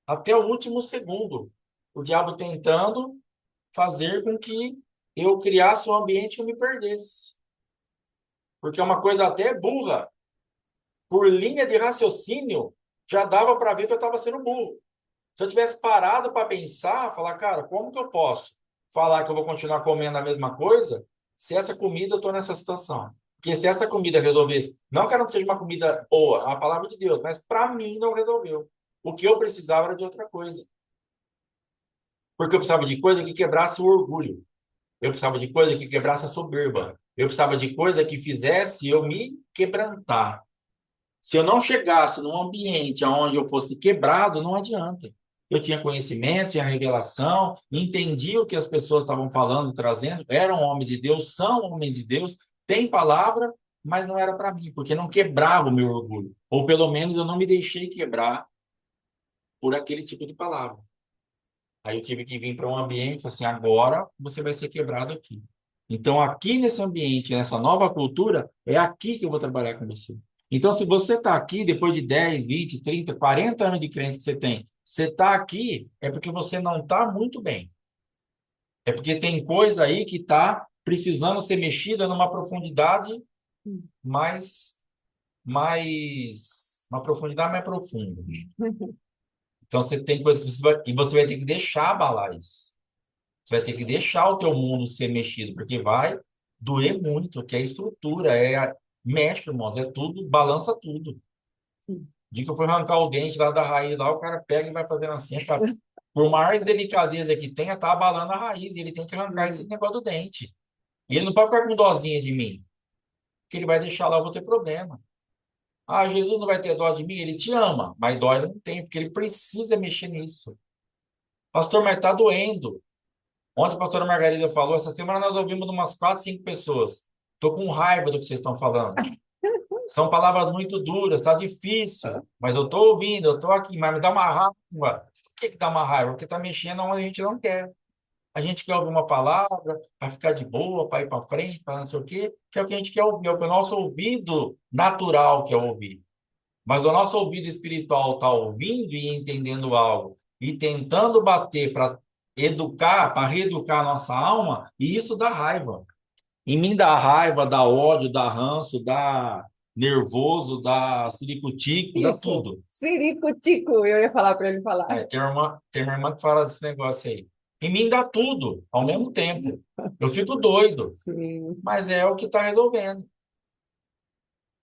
até o último segundo. O diabo tentando fazer com que eu criasse um ambiente que eu me perdesse. Porque é uma coisa até burra. Por linha de raciocínio, já dava para ver que eu estava sendo burro. Se eu tivesse parado para pensar, falar, cara, como que eu posso falar que eu vou continuar comendo a mesma coisa se essa comida eu estou nessa situação? Porque se essa comida resolvesse, não que ela não seja uma comida boa, é uma palavra de Deus, mas para mim não resolveu. O que eu precisava era de outra coisa. Porque eu precisava de coisa que quebrasse o orgulho. Eu precisava de coisa que quebrasse a soberba. Eu precisava de coisa que fizesse eu me quebrantar. Se eu não chegasse num ambiente onde eu fosse quebrado, não adianta. Eu tinha conhecimento, tinha revelação, entendia o que as pessoas estavam falando, trazendo, eram homens de Deus, são homens de Deus, têm palavra, mas não era para mim, porque não quebrava o meu orgulho. Ou pelo menos eu não me deixei quebrar por aquele tipo de palavra. Aí eu tive que vir para um ambiente assim, agora você vai ser quebrado aqui. Então, aqui nesse ambiente, nessa nova cultura, é aqui que eu vou trabalhar com você. Então, se você está aqui, depois de 10, 20, 30, 40 anos de crente que você está aqui, é porque você não está muito bem. É porque tem coisa aí que está precisando ser mexida numa profundidade mais, uma profundidade mais profunda. Então, você tem coisas que você vai ter que deixar abalar isso. Você vai ter que deixar o teu mundo ser mexido, porque vai doer muito, que é a estrutura, mexe, irmãos, é tudo, balança tudo. De que eu fui arrancar o dente lá da raiz, lá o cara pega e vai fazendo assim, por mais delicadeza que tenha, tá abalando a raiz, e ele tem que arrancar esse negócio do dente. E ele não pode ficar com dozinha de mim, porque ele vai deixar lá, eu vou ter problema. Ah, Jesus não vai ter dó de mim? Ele te ama, mas dó ele não tem, porque ele precisa mexer nisso. Pastor, mas tá doendo. Ontem a pastora Margarida falou, essa semana nós ouvimos umas 4, 5 pessoas. Estou com raiva do que vocês estão falando. São palavras muito duras, está difícil, mas eu estou ouvindo, eu estou aqui, mas me dá uma raiva. Por que dá uma raiva? Porque está mexendo onde a gente não quer. A gente quer ouvir uma palavra para ficar de boa, para ir para frente, para não sei o quê, que é o que a gente quer ouvir, é o que o nosso ouvido natural quer ouvir. Mas o nosso ouvido espiritual está ouvindo e entendendo algo e tentando bater para educar, para reeducar a nossa alma, e isso dá raiva. Em mim dá raiva, dá ódio, dá ranço, dá nervoso, dá ciricutico, dá Isso, tudo. ciricutico, eu ia falar para ele falar. Tem uma irmã que fala desse negócio aí. Em mim dá tudo, ao mesmo tempo. Eu fico doido, Sim. mas é o que está resolvendo.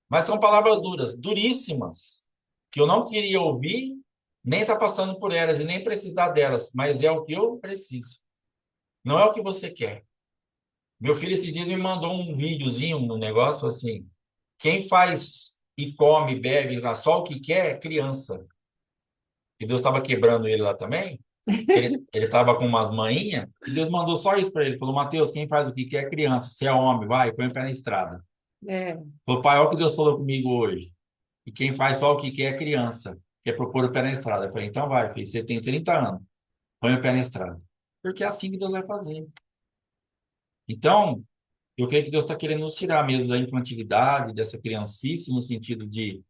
Mas são palavras duras, duríssimas, que eu não queria ouvir, nem estar passando por elas e nem precisar delas, mas é o que eu preciso. Não é o que você quer. Meu filho esses dias me mandou um videozinho, um negócio assim. Quem faz e come, bebe lá só o que quer é criança. E Deus estava quebrando ele lá também. Ele estava com umas manhinhas, e Deus mandou só isso para ele. Falou, Mateus, quem faz o que quer é criança. Você é homem, vai, põe o pé na estrada. É, Falou, pai, olha o que Deus falou comigo hoje. E quem faz só o que quer é criança, que é propor o pé na estrada. Eu falei, então vai, filho, você tem 30 anos, põe o pé na estrada. Porque é assim que Deus vai fazer. Então, eu creio que Deus está querendo nos tirar mesmo da infantilidade, dessa criancice, no sentido de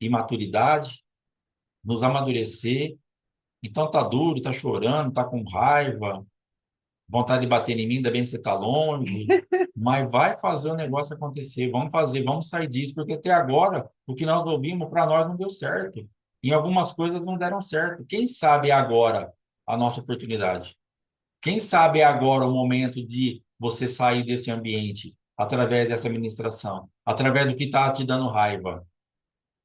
imaturidade, nos amadurecer. Então, tá duro, tá chorando, tá com raiva, vontade de bater em mim, ainda bem que você tá longe, mas vai fazer o negócio acontecer, vamos fazer, vamos sair disso, porque até agora o que nós ouvimos para nós não deu certo. Em algumas coisas não deram certo. Quem sabe agora a nossa oportunidade? Quem sabe é agora o momento de você sair desse ambiente através dessa ministração, através do que está te dando raiva.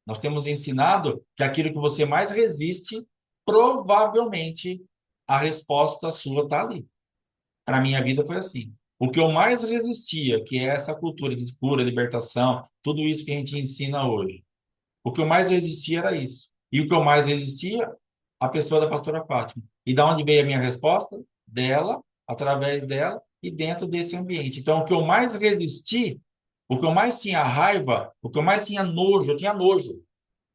Nós temos ensinado que aquilo que você mais resiste, provavelmente a resposta sua está ali. Para minha vida foi assim. O que eu mais resistia, que é essa cultura de cura, libertação, tudo isso que a gente ensina hoje. O que eu mais resistia era isso. E o que eu mais resistia? A pessoa da pastora Fátima. E da onde veio a minha resposta? Dela, através dela e dentro desse ambiente. Então, o que eu mais resisti, o que eu mais tinha raiva, o que eu mais tinha nojo, eu tinha nojo.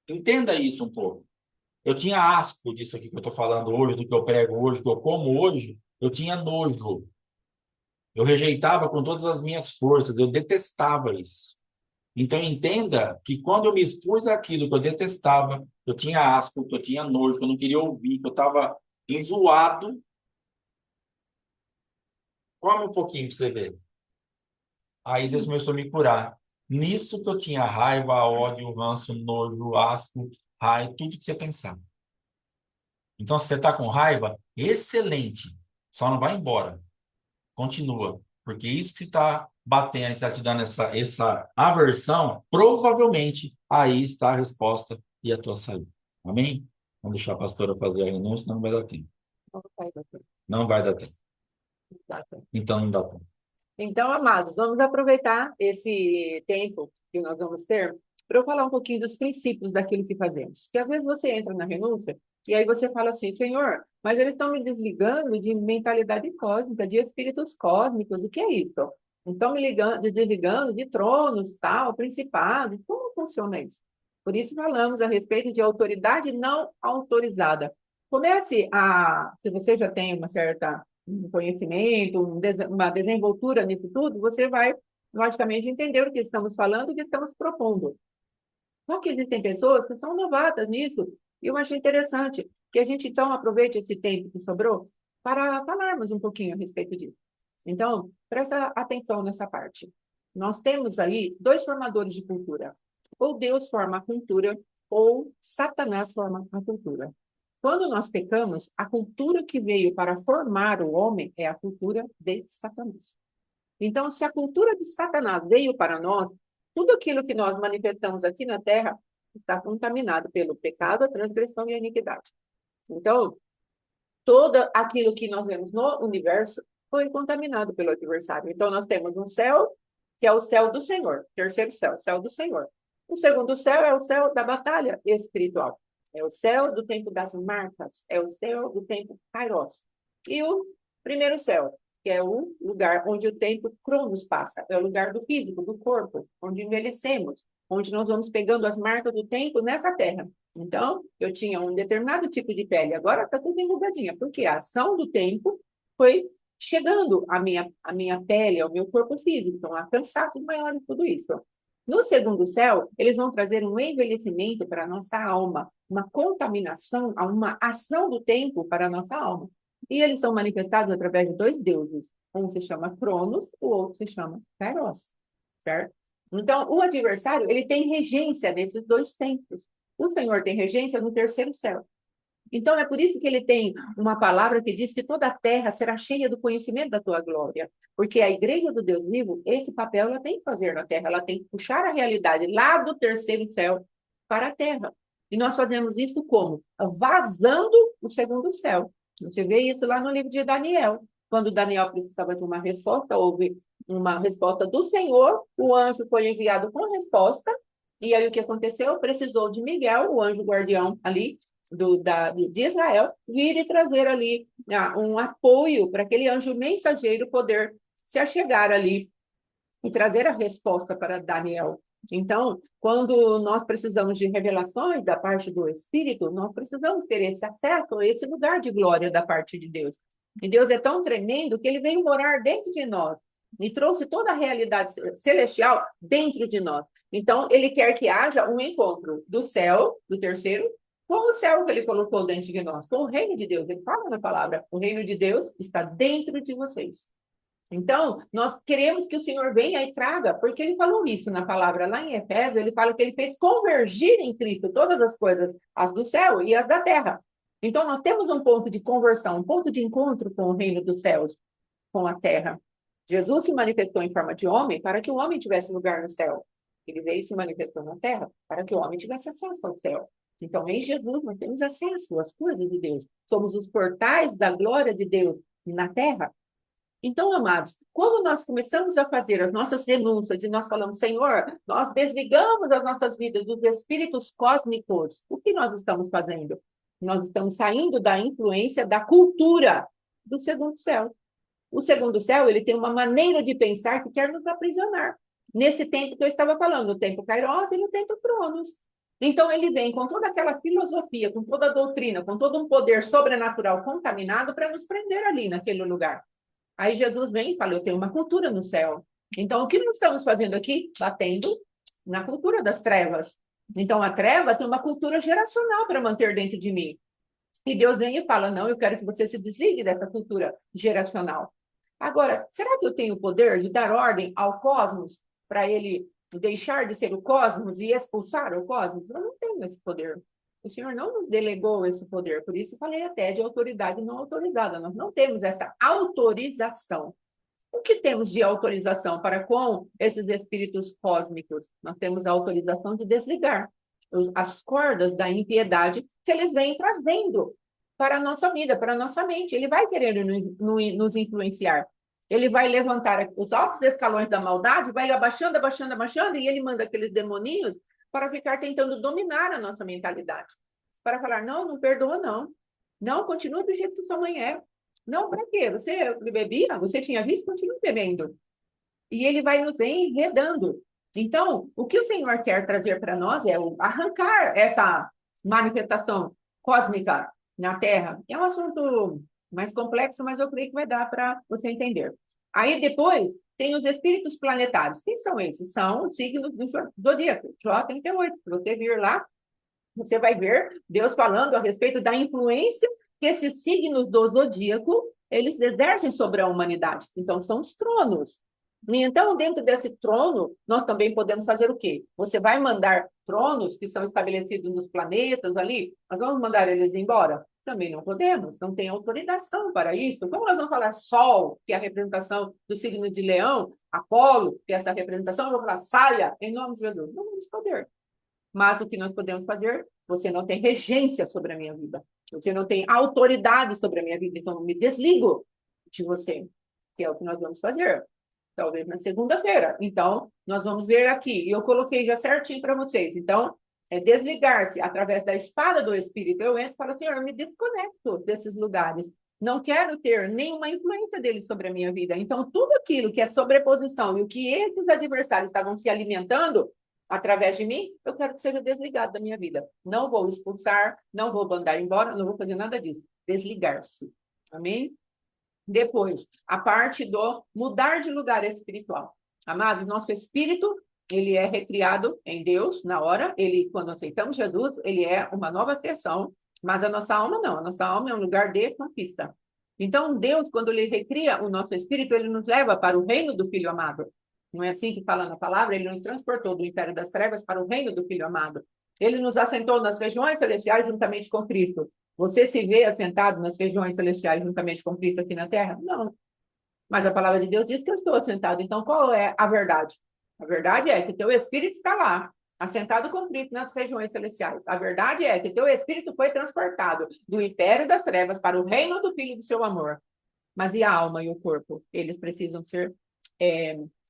Entenda isso um pouco. Eu tinha asco disso aqui que eu estou falando hoje, do que eu prego hoje, do que eu como hoje. Eu tinha nojo. Eu rejeitava com todas as minhas forças. Eu detestava isso. Então, entenda que quando eu me expus àquilo que eu detestava, eu tinha asco, que eu tinha nojo, que eu não queria ouvir, que eu estava enjoado. Come um pouquinho para você ver. Aí Deus começou a me curar. Nisso que eu tinha raiva, ódio, ranço, nojo, asco, raiva, tudo que você pensar. Então, se você está com raiva, excelente. Só não vai embora. Continua. Porque isso que está batendo, que está te dando essa aversão, provavelmente aí está a resposta e a tua saída. Amém? Vamos deixar a pastora fazer a renúncia, senão não vai dar tempo. Não vai dar tempo. Não vai dar tempo. Não dá tempo. Então não dá tempo. Então, amados, vamos aproveitar esse tempo que nós vamos ter para eu falar um pouquinho dos princípios daquilo que fazemos. Porque às vezes você entra na renúncia e aí você fala assim, Senhor, mas eles estão me desligando de mentalidade cósmica, de espíritos cósmicos, o que é isso? Estão me ligando, desligando de tronos, tal, principados, como funciona isso? Por isso falamos a respeito de autoridade não autorizada. Comece a, se você já tem uma certa um conhecimento, uma desenvoltura nisso tudo, você vai, logicamente, entender o que estamos falando, o que estamos propondo. Só que existem pessoas que são novatas nisso, e eu achei interessante que a gente, então, aproveite esse tempo que sobrou para falarmos um pouquinho a respeito disso. Então, presta atenção nessa parte. Nós temos aí dois formadores de cultura. Ou Deus forma a cultura, ou Satanás forma a cultura. Quando nós pecamos, a cultura que veio para formar o homem é a cultura de Satanás. Então, se a cultura de Satanás veio para nós, tudo aquilo que nós manifestamos aqui na Terra está contaminado pelo pecado, a transgressão e a iniquidade. Então, todo aquilo que nós vemos no universo foi contaminado pelo adversário. Então, nós temos um céu, que é o céu do Senhor, terceiro céu, céu do Senhor. O segundo céu é o céu da batalha espiritual. É o céu do tempo das marcas, é o céu do tempo Kairos. E o primeiro céu, que é o lugar onde o tempo Cronos passa, é o lugar do físico, do corpo, onde envelhecemos, onde nós vamos pegando as marcas do tempo nessa terra. Então, eu tinha um determinado tipo de pele, agora está tudo enrugadinha, porque a ação do tempo foi chegando à minha pele, ao meu corpo físico, então há cansaço maior e tudo isso. No segundo céu, eles vão trazer um envelhecimento para a nossa alma, uma contaminação, uma ação do tempo para a nossa alma. E eles são manifestados através de dois deuses. Um se chama Cronos, o outro se chama Kairos, certo? Então, o adversário, ele tem regência nesses dois tempos. O Senhor tem regência no terceiro céu. Então, é por isso que ele tem uma palavra que diz que toda a terra será cheia do conhecimento da tua glória. Porque a igreja do Deus vivo, esse papel ela tem que fazer na terra, ela tem que puxar a realidade lá do terceiro céu para a terra. E nós fazemos isso como? Vazando o segundo céu. Você vê isso lá no livro de Daniel. Quando Daniel precisava de uma resposta, houve uma resposta do Senhor, o anjo foi enviado com resposta, e aí o que aconteceu? Precisou de Miguel, o anjo guardião ali, de Israel, vir e trazer ali um apoio para aquele anjo mensageiro poder se achegar ali e trazer a resposta para Daniel. Então, quando nós precisamos de revelações da parte do Espírito, nós precisamos ter esse acesso a esse lugar de glória da parte de Deus. E Deus é tão tremendo que ele veio morar dentro de nós e trouxe toda a realidade celestial dentro de nós. Então, ele quer que haja um encontro do céu, do terceiro, com o céu que ele colocou dentro de nós, com o reino de Deus. Ele fala na palavra, o reino de Deus está dentro de vocês. Então, nós queremos que o Senhor venha e traga, porque ele falou isso na palavra lá em Efésios, ele fala que ele fez convergir em Cristo todas as coisas, as do céu e as da terra. Então, nós temos um ponto de conversão, um ponto de encontro com o reino dos céus, com a terra. Jesus se manifestou em forma de homem para que o homem tivesse lugar no céu. Ele veio e se manifestou na terra para que o homem tivesse acesso ao céu. Então, em Jesus, nós temos acesso às coisas de Deus. Somos os portais da glória de Deus na terra. Então, amados, quando nós começamos a fazer as nossas renúncias e nós falamos, Senhor, nós desligamos as nossas vidas dos espíritos cósmicos, o que nós estamos fazendo? Nós estamos saindo da influência da cultura do segundo céu. O segundo céu, ele tem uma maneira de pensar que quer nos aprisionar. Nesse tempo que eu estava falando, o tempo Kairos e o tempo Cronos. Então, ele vem com toda aquela filosofia, com toda a doutrina, com todo um poder sobrenatural contaminado para nos prender ali naquele lugar. Aí Jesus vem e fala, eu tenho uma cultura no céu. Então, o que nós estamos fazendo aqui? Batendo na cultura das trevas. Então, a treva tem uma cultura geracional para manter dentro de mim. E Deus vem e fala, não, eu quero que você se desligue dessa cultura geracional. Agora, será que eu tenho o poder de dar ordem ao cosmos para ele deixar de ser o cosmos e expulsar o cosmos? Eu não tenho esse poder. O Senhor não nos delegou esse poder, por isso falei até de autoridade não autorizada. Nós não temos essa autorização. O que temos de autorização para com esses espíritos cósmicos? Nós temos a autorização de desligar as cordas da impiedade que eles vêm trazendo para a nossa vida, para a nossa mente. Ele vai querer nos influenciar. Ele vai levantar os altos escalões da maldade, vai abaixando, abaixando, abaixando, e ele manda aqueles demoninhos para ficar tentando dominar a nossa mentalidade. Para falar, não, não perdoa, não. Não, continua do jeito que sua mãe é. Não, para quê? Você bebia? Você tinha visto? Continue bebendo. E ele vai nos enredando. Então, o que o Senhor quer trazer para nós é arrancar essa manifestação cósmica na Terra. É um assunto mais complexo, mas eu creio que vai dar para você entender. Aí depois tem os espíritos planetários. Quem são esses? São os signos do zodíaco, J38. Se você vir lá, você vai ver Deus falando a respeito da influência que esses signos do zodíaco eles exercem sobre a humanidade. Então, são os tronos. E então, dentro desse trono, nós também podemos fazer o quê? Você vai mandar tronos que são estabelecidos nos planetas ali, nós vamos mandar eles embora? Também não podemos, não tem autorização para isso. Como nós vamos falar Sol, que é a representação do signo de Leão, Apolo, que é essa representação, eu vou falar saia, em nome de Jesus. Não temos poder. Mas o que nós podemos fazer? Você não tem regência sobre a minha vida. Você não tem autoridade sobre a minha vida. Então, eu me desligo de você, que é o que nós vamos fazer. Talvez na segunda-feira. Então, nós vamos ver aqui. E eu coloquei já certinho para vocês. Então, é desligar-se através da espada do Espírito. Eu entro e falo, Senhor, eu me desconecto desses lugares. Não quero ter nenhuma influência deles sobre a minha vida. Então, tudo aquilo que é sobreposição e o que esses adversários estavam se alimentando através de mim, eu quero que seja desligado da minha vida. Não vou expulsar, não vou mandar embora, não vou fazer nada disso. Desligar-se. Amém? Depois, a parte do mudar de lugar espiritual. Amados, nosso espírito, ele é recriado em Deus na hora. Ele, quando aceitamos Jesus, ele é uma nova criação. Mas a nossa alma não. A nossa alma é um lugar de conquista. Então, Deus, quando ele recria o nosso espírito, ele nos leva para o reino do Filho amado. Não é assim que fala na palavra? Ele nos transportou do império das trevas para o reino do Filho amado. Ele nos assentou nas regiões celestiais juntamente com Cristo. Você se vê assentado nas regiões celestiais juntamente com Cristo aqui na Terra? Não. Mas a palavra de Deus diz que eu estou assentado. Então, qual é a verdade? A verdade é que teu espírito está lá, assentado com Cristo nas regiões celestiais. A verdade é que teu espírito foi transportado do império das trevas para o reino do Filho do seu amor. Mas e a alma e o corpo? Eles precisam ser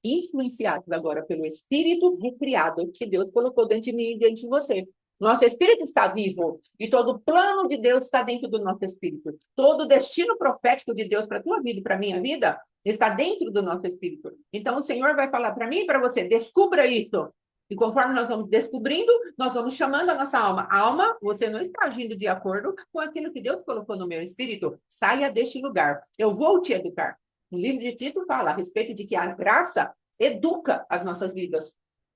influenciados agora pelo espírito recriado que Deus colocou dentro de mim e dentro de você. Nosso espírito está vivo e todo o plano de Deus está dentro do nosso espírito. Todo o destino profético de Deus para a tua vida e para a minha vida está dentro do nosso espírito. Então, o Senhor vai falar para mim e para você, descubra isso. E conforme nós vamos descobrindo, nós vamos chamando a nossa alma. Alma, você não está agindo de acordo com aquilo que Deus colocou no meu espírito. Saia deste lugar. Eu vou te educar. O livro de Tito fala a respeito de que a graça educa as nossas vidas.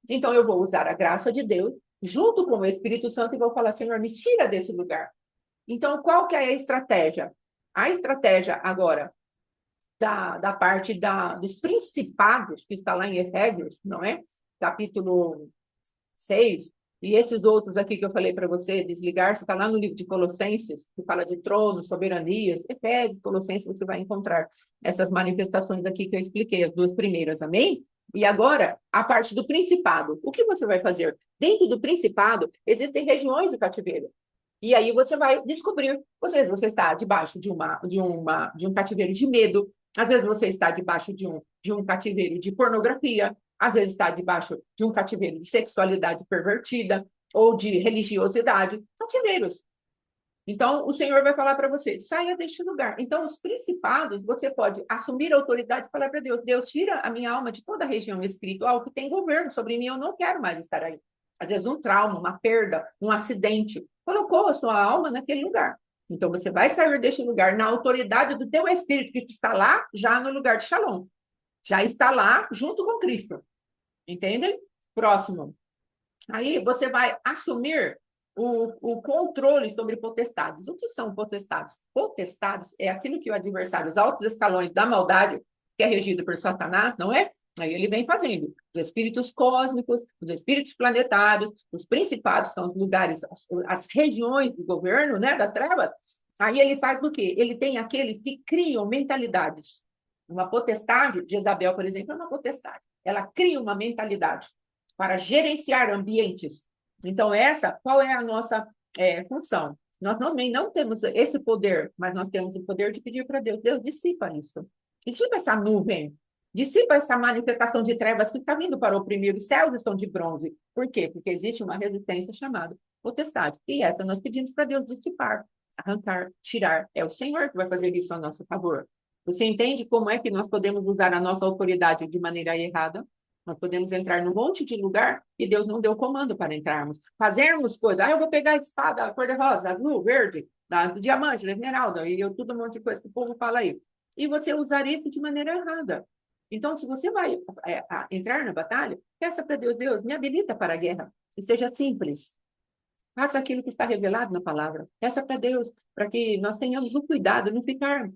Então, eu vou usar a graça de Deus junto com o Espírito Santo e vou falar, Senhor, me tira desse lugar. Então, qual que é a estratégia? A estratégia agora da parte dos principados, que está lá em Efésios, não é? Capítulo 6, E esses outros aqui que eu falei para você, desligar-se, está lá no livro de Colossenses, que fala de tronos, soberanias, Efésios, Colossenses, você vai encontrar essas manifestações aqui que eu expliquei, as duas primeiras, amém? E agora, a parte do principado. O que você vai fazer? Dentro do principado, existem regiões de cativeiro. E aí você vai descobrir, às vezes você está debaixo de um cativeiro de medo, às vezes você está debaixo de um cativeiro de pornografia, às vezes está debaixo de um cativeiro de sexualidade pervertida ou de religiosidade, cativeiros. Então, o Senhor vai falar para você, saia deste lugar. Então, os principados, você pode assumir a autoridade e falar para Deus, Deus, tira a minha alma de toda a região espiritual que tem governo sobre mim, eu não quero mais estar aí. Às vezes, um trauma, uma perda, um acidente, colocou a sua alma naquele lugar. Então, você vai sair deste lugar na autoridade do teu espírito que está lá, já no lugar de Shalom. Já está lá junto com Cristo. Entende? Próximo. Aí você vai assumir o controle sobre potestades. O que são potestades? Potestades é aquilo que o adversário, os altos escalões da maldade, que é regido por Satanás, não é? Aí ele vem fazendo. Os espíritos cósmicos, os espíritos planetários, os principados são os lugares, as regiões do governo, né, das trevas. Aí ele faz o quê? Ele tem aqueles que criam mentalidades. Uma potestade, de Jezabel, por exemplo, é uma potestade. Ela cria uma mentalidade para gerenciar ambientes. Então, qual é a nossa função? Nós também não temos esse poder, mas nós temos o poder de pedir para Deus, Deus, dissipa isso. Dissipa essa nuvem, dissipa essa manifestação de trevas que está vindo para oprimir. Os céus estão de bronze. Por quê? Porque existe uma resistência chamada potestade. E essa nós pedimos para Deus dissipar, arrancar, tirar. É o Senhor que vai fazer isso a nosso favor. Você entende como é que nós podemos usar a nossa autoridade de maneira errada? Nós podemos entrar num monte de lugar e Deus não deu comando para entrarmos. Fazermos coisas. Eu vou pegar a espada cor-de-rosa, azul, verde, do diamante, da esmeralda, e tudo um monte de coisa que o povo fala aí. E você usar isso de maneira errada. Então, se você vai entrar na batalha, peça para Deus, Deus, me habilita para a guerra. E seja simples. Faça aquilo que está revelado na palavra. Peça para Deus, para que nós tenhamos o cuidado de não ficar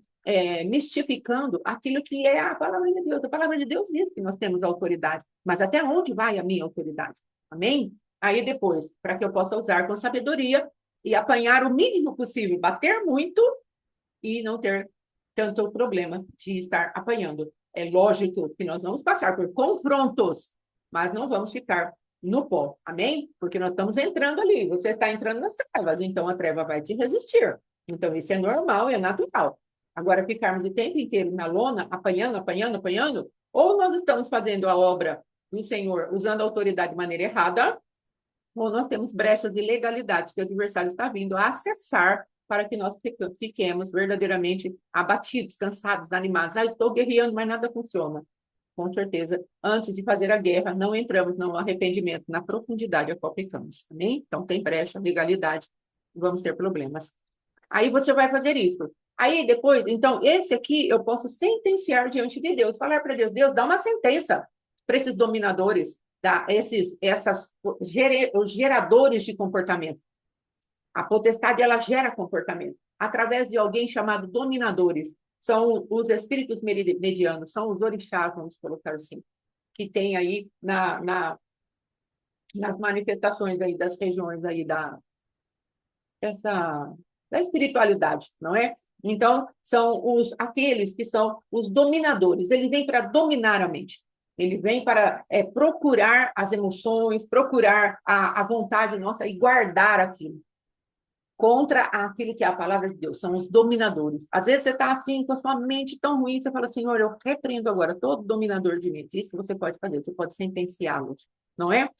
mistificando aquilo que é a palavra de Deus. A palavra de Deus diz que nós temos autoridade, mas até onde vai a minha autoridade? Amém? Aí depois, para que eu possa usar com sabedoria e apanhar o mínimo possível, bater muito e não ter tanto problema de estar apanhando. É lógico que nós vamos passar por confrontos, mas não vamos ficar no pó, amém? Porque nós estamos entrando ali, você está entrando nas trevas, então a treva vai te resistir. Então isso é normal, é natural. Agora, ficarmos o tempo inteiro na lona, apanhando, apanhando, apanhando, ou nós estamos fazendo a obra do Senhor usando a autoridade de maneira errada, ou nós temos brechas de ilegalidade que o adversário está vindo a acessar para que nós fiquemos verdadeiramente abatidos, cansados, animados. Estou guerreando, mas nada funciona. Com certeza, antes de fazer a guerra, não entramos no arrependimento, na profundidade a qual pecamos. Amém? Então, tem brecha, legalidade, vamos ter problemas. Aí você vai fazer isso. Aí depois, então, esse aqui eu posso sentenciar diante de Deus, falar para Deus, Deus, dá uma sentença para esses dominadores, tá? Os geradores de comportamento. A potestade, ela gera comportamento, através de alguém chamado dominadores. São os espíritos medianos, são os orixás, vamos colocar assim, que tem aí nas manifestações aí das regiões aí da espiritualidade, não é? Então, são aqueles que são os dominadores. Ele vem para dominar a mente. Ele vem para procurar as emoções, procurar a vontade nossa e guardar aquilo. Contra aquilo que é a palavra de Deus. São os dominadores. Às vezes você está assim, com a sua mente tão ruim, você fala, Senhor, eu repreendo agora todo dominador de mente. Isso você pode fazer, você pode sentenciá-los, não é?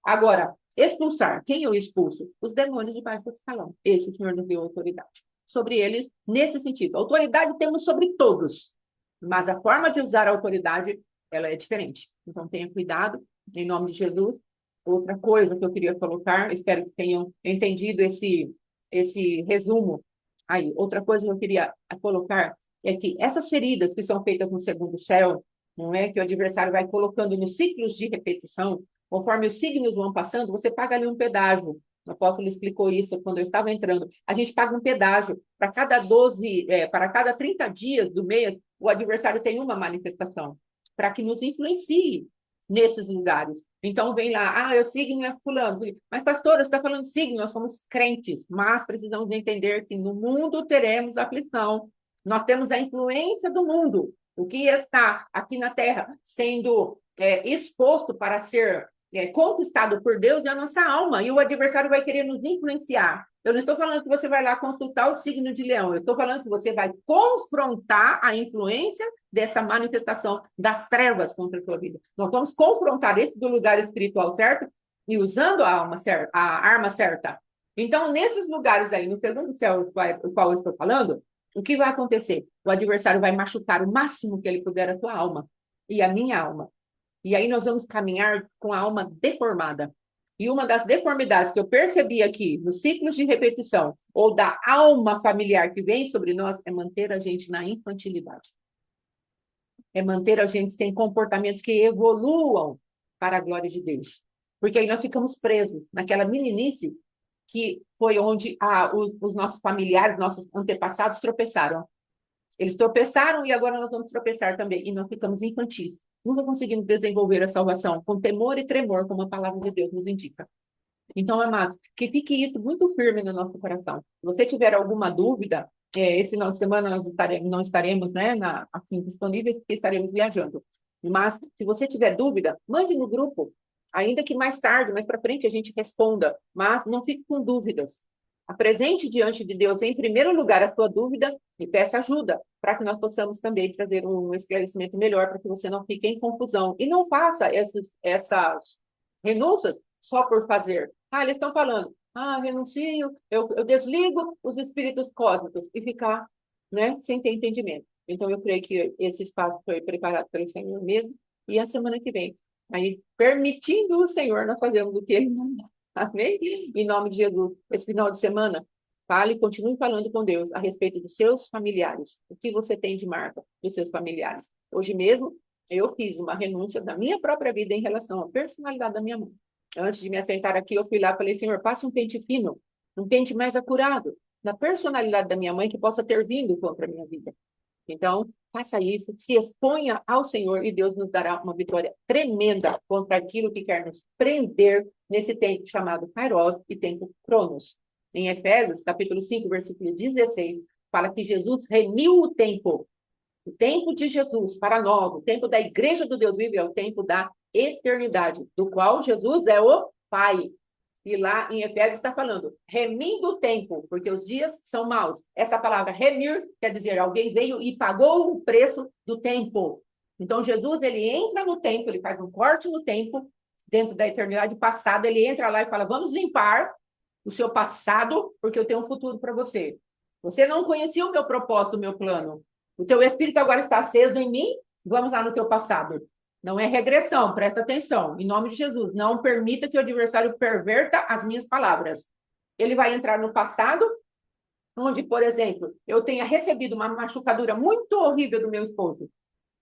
Agora, expulsar. Quem eu expulso? Os demônios de baixo escalão. Esse o Senhor nos deu autoridade. Sobre eles, nesse sentido. Autoridade temos sobre todos, mas a forma de usar a autoridade, ela é diferente. Então, tenha cuidado, em nome de Jesus. Outra coisa que eu queria colocar, espero que tenham entendido esse resumo aí. Outra coisa que eu queria colocar é que essas feridas que são feitas no segundo céu, não é? Que o adversário vai colocando nos ciclos de repetição, conforme os signos vão passando, você paga ali um pedágio. O apóstolo explicou isso quando eu estava entrando. A gente paga um pedágio. Para cada 30 dias do mês, o adversário tem uma manifestação para que nos influencie nesses lugares. Então, vem lá, o signo é fulano. Mas, pastora, você está falando de signo, nós somos crentes, mas precisamos entender que no mundo teremos aflição. Nós temos a influência do mundo. O que está aqui na Terra sendo exposto para ser conquistado por Deus é a nossa alma, e o adversário vai querer nos influenciar. Eu não estou falando que você vai lá consultar o signo de leão, eu estou falando que você vai confrontar a influência dessa manifestação das trevas contra a sua vida. Nós vamos confrontar isso do lugar espiritual certo e usando a arma certa. Então, nesses lugares aí, no segundo céu, o qual eu estou falando, o que vai acontecer? O adversário vai machucar o máximo que ele puder a tua alma e a minha alma. E aí nós vamos caminhar com a alma deformada. E uma das deformidades que eu percebi aqui, nos ciclos de repetição, ou da alma familiar que vem sobre nós, é manter a gente na infantilidade. É manter a gente sem comportamentos que evoluam para a glória de Deus. Porque aí nós ficamos presos naquela meninice que foi onde os nossos familiares, nossos antepassados tropeçaram. Eles tropeçaram e agora nós vamos tropeçar também. E nós ficamos infantis. Nunca conseguimos desenvolver a salvação com temor e tremor, como a palavra de Deus nos indica. Então, amados, que fique isso muito firme no nosso coração. Se você tiver alguma dúvida, esse final de semana nós não estaremos assim, disponíveis, porque estaremos viajando. Mas, se você tiver dúvida, mande no grupo. Ainda que mais tarde, mais para frente, a gente responda. Mas não fique com dúvidas. Apresente diante de Deus, em primeiro lugar, a sua dúvida e peça ajuda, para que nós possamos também trazer um esclarecimento melhor, para que você não fique em confusão. E não faça essas renúncias só por fazer. Eles estão falando, renuncio, eu desligo os espíritos cósmicos e ficar, sem ter entendimento. Então, eu creio que esse espaço foi preparado pelo Senhor mesmo, e a semana que vem, aí, permitindo o Senhor, nós fazemos o que Ele mandar. Amém? Em nome de Jesus. Esse final de semana, continue falando com Deus a respeito dos seus familiares. O que você tem de marca dos seus familiares? Hoje mesmo, eu fiz uma renúncia da minha própria vida em relação à personalidade da minha mãe. Antes de me assentar aqui, eu fui lá e falei, Senhor, passa um pente fino, um pente mais acurado, na personalidade da minha mãe que possa ter vindo contra a minha vida. Então, faça isso, se exponha ao Senhor e Deus nos dará uma vitória tremenda contra aquilo que quer nos prender nesse tempo chamado Kairos e tempo Cronos. Em Efésios, capítulo 5, versículo 16, fala que Jesus remiu o tempo de Jesus para nós, o tempo da igreja do Deus vivo é o tempo da eternidade, do qual Jesus é o Pai. E lá em Efésios está falando, remindo o tempo, porque os dias são maus. Essa palavra remir quer dizer, alguém veio e pagou o preço do tempo. Então, Jesus, ele entra no tempo, ele faz um corte no tempo, dentro da eternidade passada, ele entra lá e fala, vamos limpar o seu passado, porque eu tenho um futuro para você. Você não conhecia o meu propósito, o meu plano. O teu espírito agora está aceso em mim, vamos lá no teu passado. Não é regressão, presta atenção. Em nome de Jesus, não permita que o adversário perverta as minhas palavras. Ele vai entrar no passado, onde, por exemplo, eu tenha recebido uma machucadura muito horrível do meu esposo.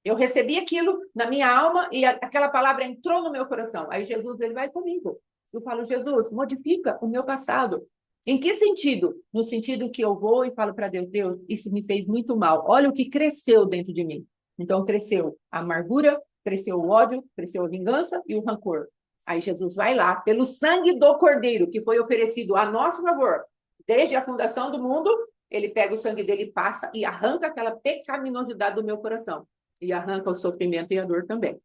Eu recebi aquilo na minha alma e aquela palavra entrou no meu coração. Aí Jesus, ele vai comigo. Eu falo, Jesus, modifica o meu passado. Em que sentido? No sentido que eu vou e falo para Deus, Deus, isso me fez muito mal. Olha o que cresceu dentro de mim. Então, cresceu a amargura, cresceu o ódio, cresceu a vingança e o rancor. Aí Jesus vai lá, pelo sangue do Cordeiro, que foi oferecido a nosso favor, desde a fundação do mundo, ele pega o sangue dele, passa e arranca aquela pecaminosidade do meu coração. E arranca o sofrimento e a dor também.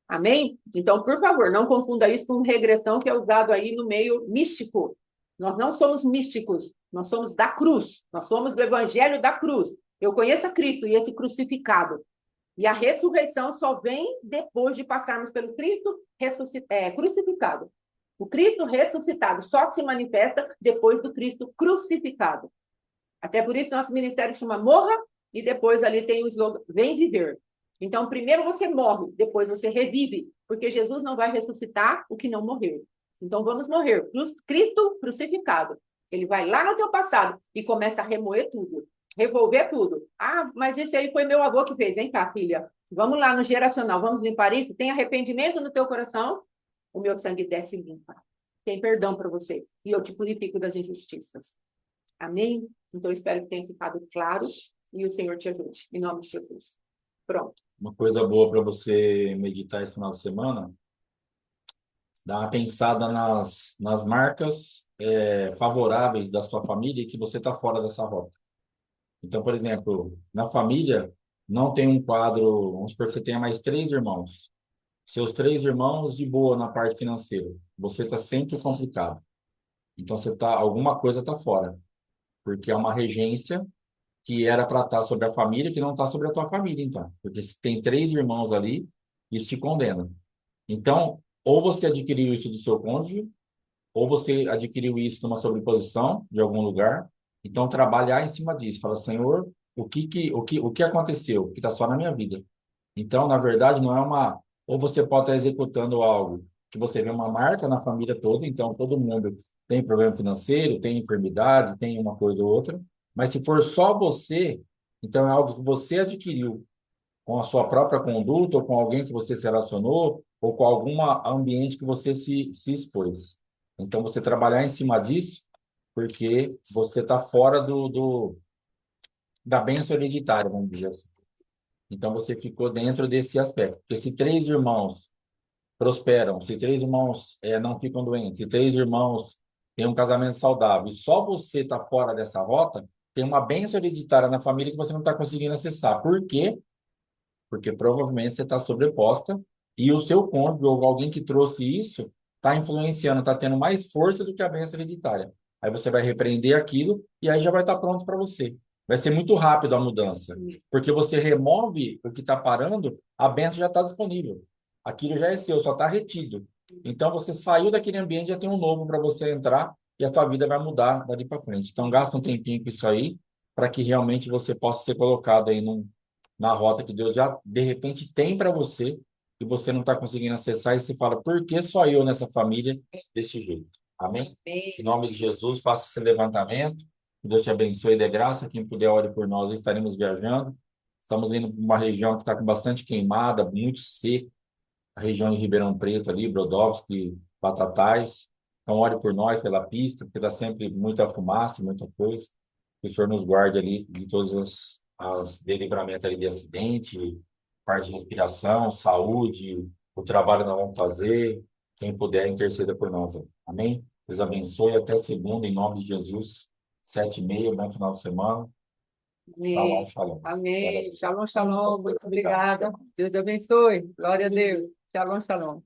Amém? Então, por favor, não confunda isso com regressão que é usado aí no meio místico. Nós não somos místicos, nós somos da cruz, nós somos do evangelho da cruz. Eu conheço a Cristo e esse crucificado. E a ressurreição só vem depois de passarmos pelo Cristo crucificado. O Cristo ressuscitado só se manifesta depois do Cristo crucificado. Até por isso nosso ministério chama Morra e depois ali tem o slogan Vem Viver. Então, primeiro você morre, depois você revive, porque Jesus não vai ressuscitar o que não morreu. Então, vamos morrer. Cristo crucificado. Ele vai lá no teu passado e começa a remoer tudo, revolver tudo. Mas isso aí foi meu avô que fez. Vem cá, filha. Vamos lá no geracional, vamos limpar isso. Tem arrependimento no teu coração? O meu sangue desce e limpa. Tem perdão para você. E eu te purifico das injustiças. Amém? Então, espero que tenha ficado claro e o Senhor te ajude. Em nome de Jesus. Pronto. Uma coisa boa para você meditar esse final de semana, dá uma pensada nas marcas favoráveis da sua família e que você está fora dessa rota. Então, por exemplo, na família, não tem um quadro, vamos supor que você tenha mais três irmãos. Seus três irmãos de boa na parte financeira. Você está sempre complicado. Então, alguma coisa está fora. Porque é uma regência que era para estar sobre a família, que não está sobre a tua família, então. Porque se tem três irmãos ali, isso te condena. Então, ou você adquiriu isso do seu cônjuge, ou você adquiriu isso numa sobreposição de algum lugar. Então, trabalhar em cima disso. Fala, Senhor, o que aconteceu? Que está só na minha vida. Então, na verdade, não é uma. Ou você pode estar executando algo que você vê uma marca na família toda, então todo mundo tem problema financeiro, tem enfermidade, tem uma coisa ou outra. Mas se for só você, então é algo que você adquiriu com a sua própria conduta, ou com alguém que você se relacionou, ou com algum ambiente que você se expôs. Então, você trabalhar em cima disso, porque você está fora da bênção hereditária, vamos dizer assim. Então, você ficou dentro desse aspecto. Porque se três irmãos prosperam, se três irmãos não ficam doentes, se três irmãos têm um casamento saudável, e só você está fora dessa rota, tem uma bênção hereditária na família que você não está conseguindo acessar. Por quê? Porque provavelmente você está sobreposta e o seu cônjuge ou alguém que trouxe isso está influenciando, está tendo mais força do que a bênção hereditária. Aí você vai repreender aquilo e aí já vai estar pronto para você. Vai ser muito rápido a mudança, porque você remove o que está parando, a bênção já está disponível. Aquilo já é seu, só está retido. Então você saiu daquele ambiente, já tem um novo para você entrar e a tua vida vai mudar dali para frente. Então gasta um tempinho com isso aí para que realmente você possa ser colocado aí na rota que Deus já, de repente, tem para você e você não está conseguindo acessar e você fala, por que só eu nessa família desse jeito? Amém? Em nome de Jesus, faça esse levantamento. Que Deus te abençoe e dê graça. Quem puder, ore por nós. Estaremos viajando. Estamos indo para uma região que está com bastante queimada, muito seca. A região de Ribeirão Preto ali, Brodowski, Batatais. Então, ore por nós, pela pista, porque está sempre muita fumaça, muita coisa. Que o Senhor nos guarde ali de todas as de livramento ali de acidente, parte de respiração, saúde, o trabalho que nós vamos fazer. Quem puder, interceda por nós. Amém? Deus abençoe. Até segunda, em nome de Jesus. 7h30, bom final de semana. Shalom, Amém. shalom. Amém. Shalom, shalom. Muito obrigada. Deus abençoe. Glória a Deus. Shalom, shalom.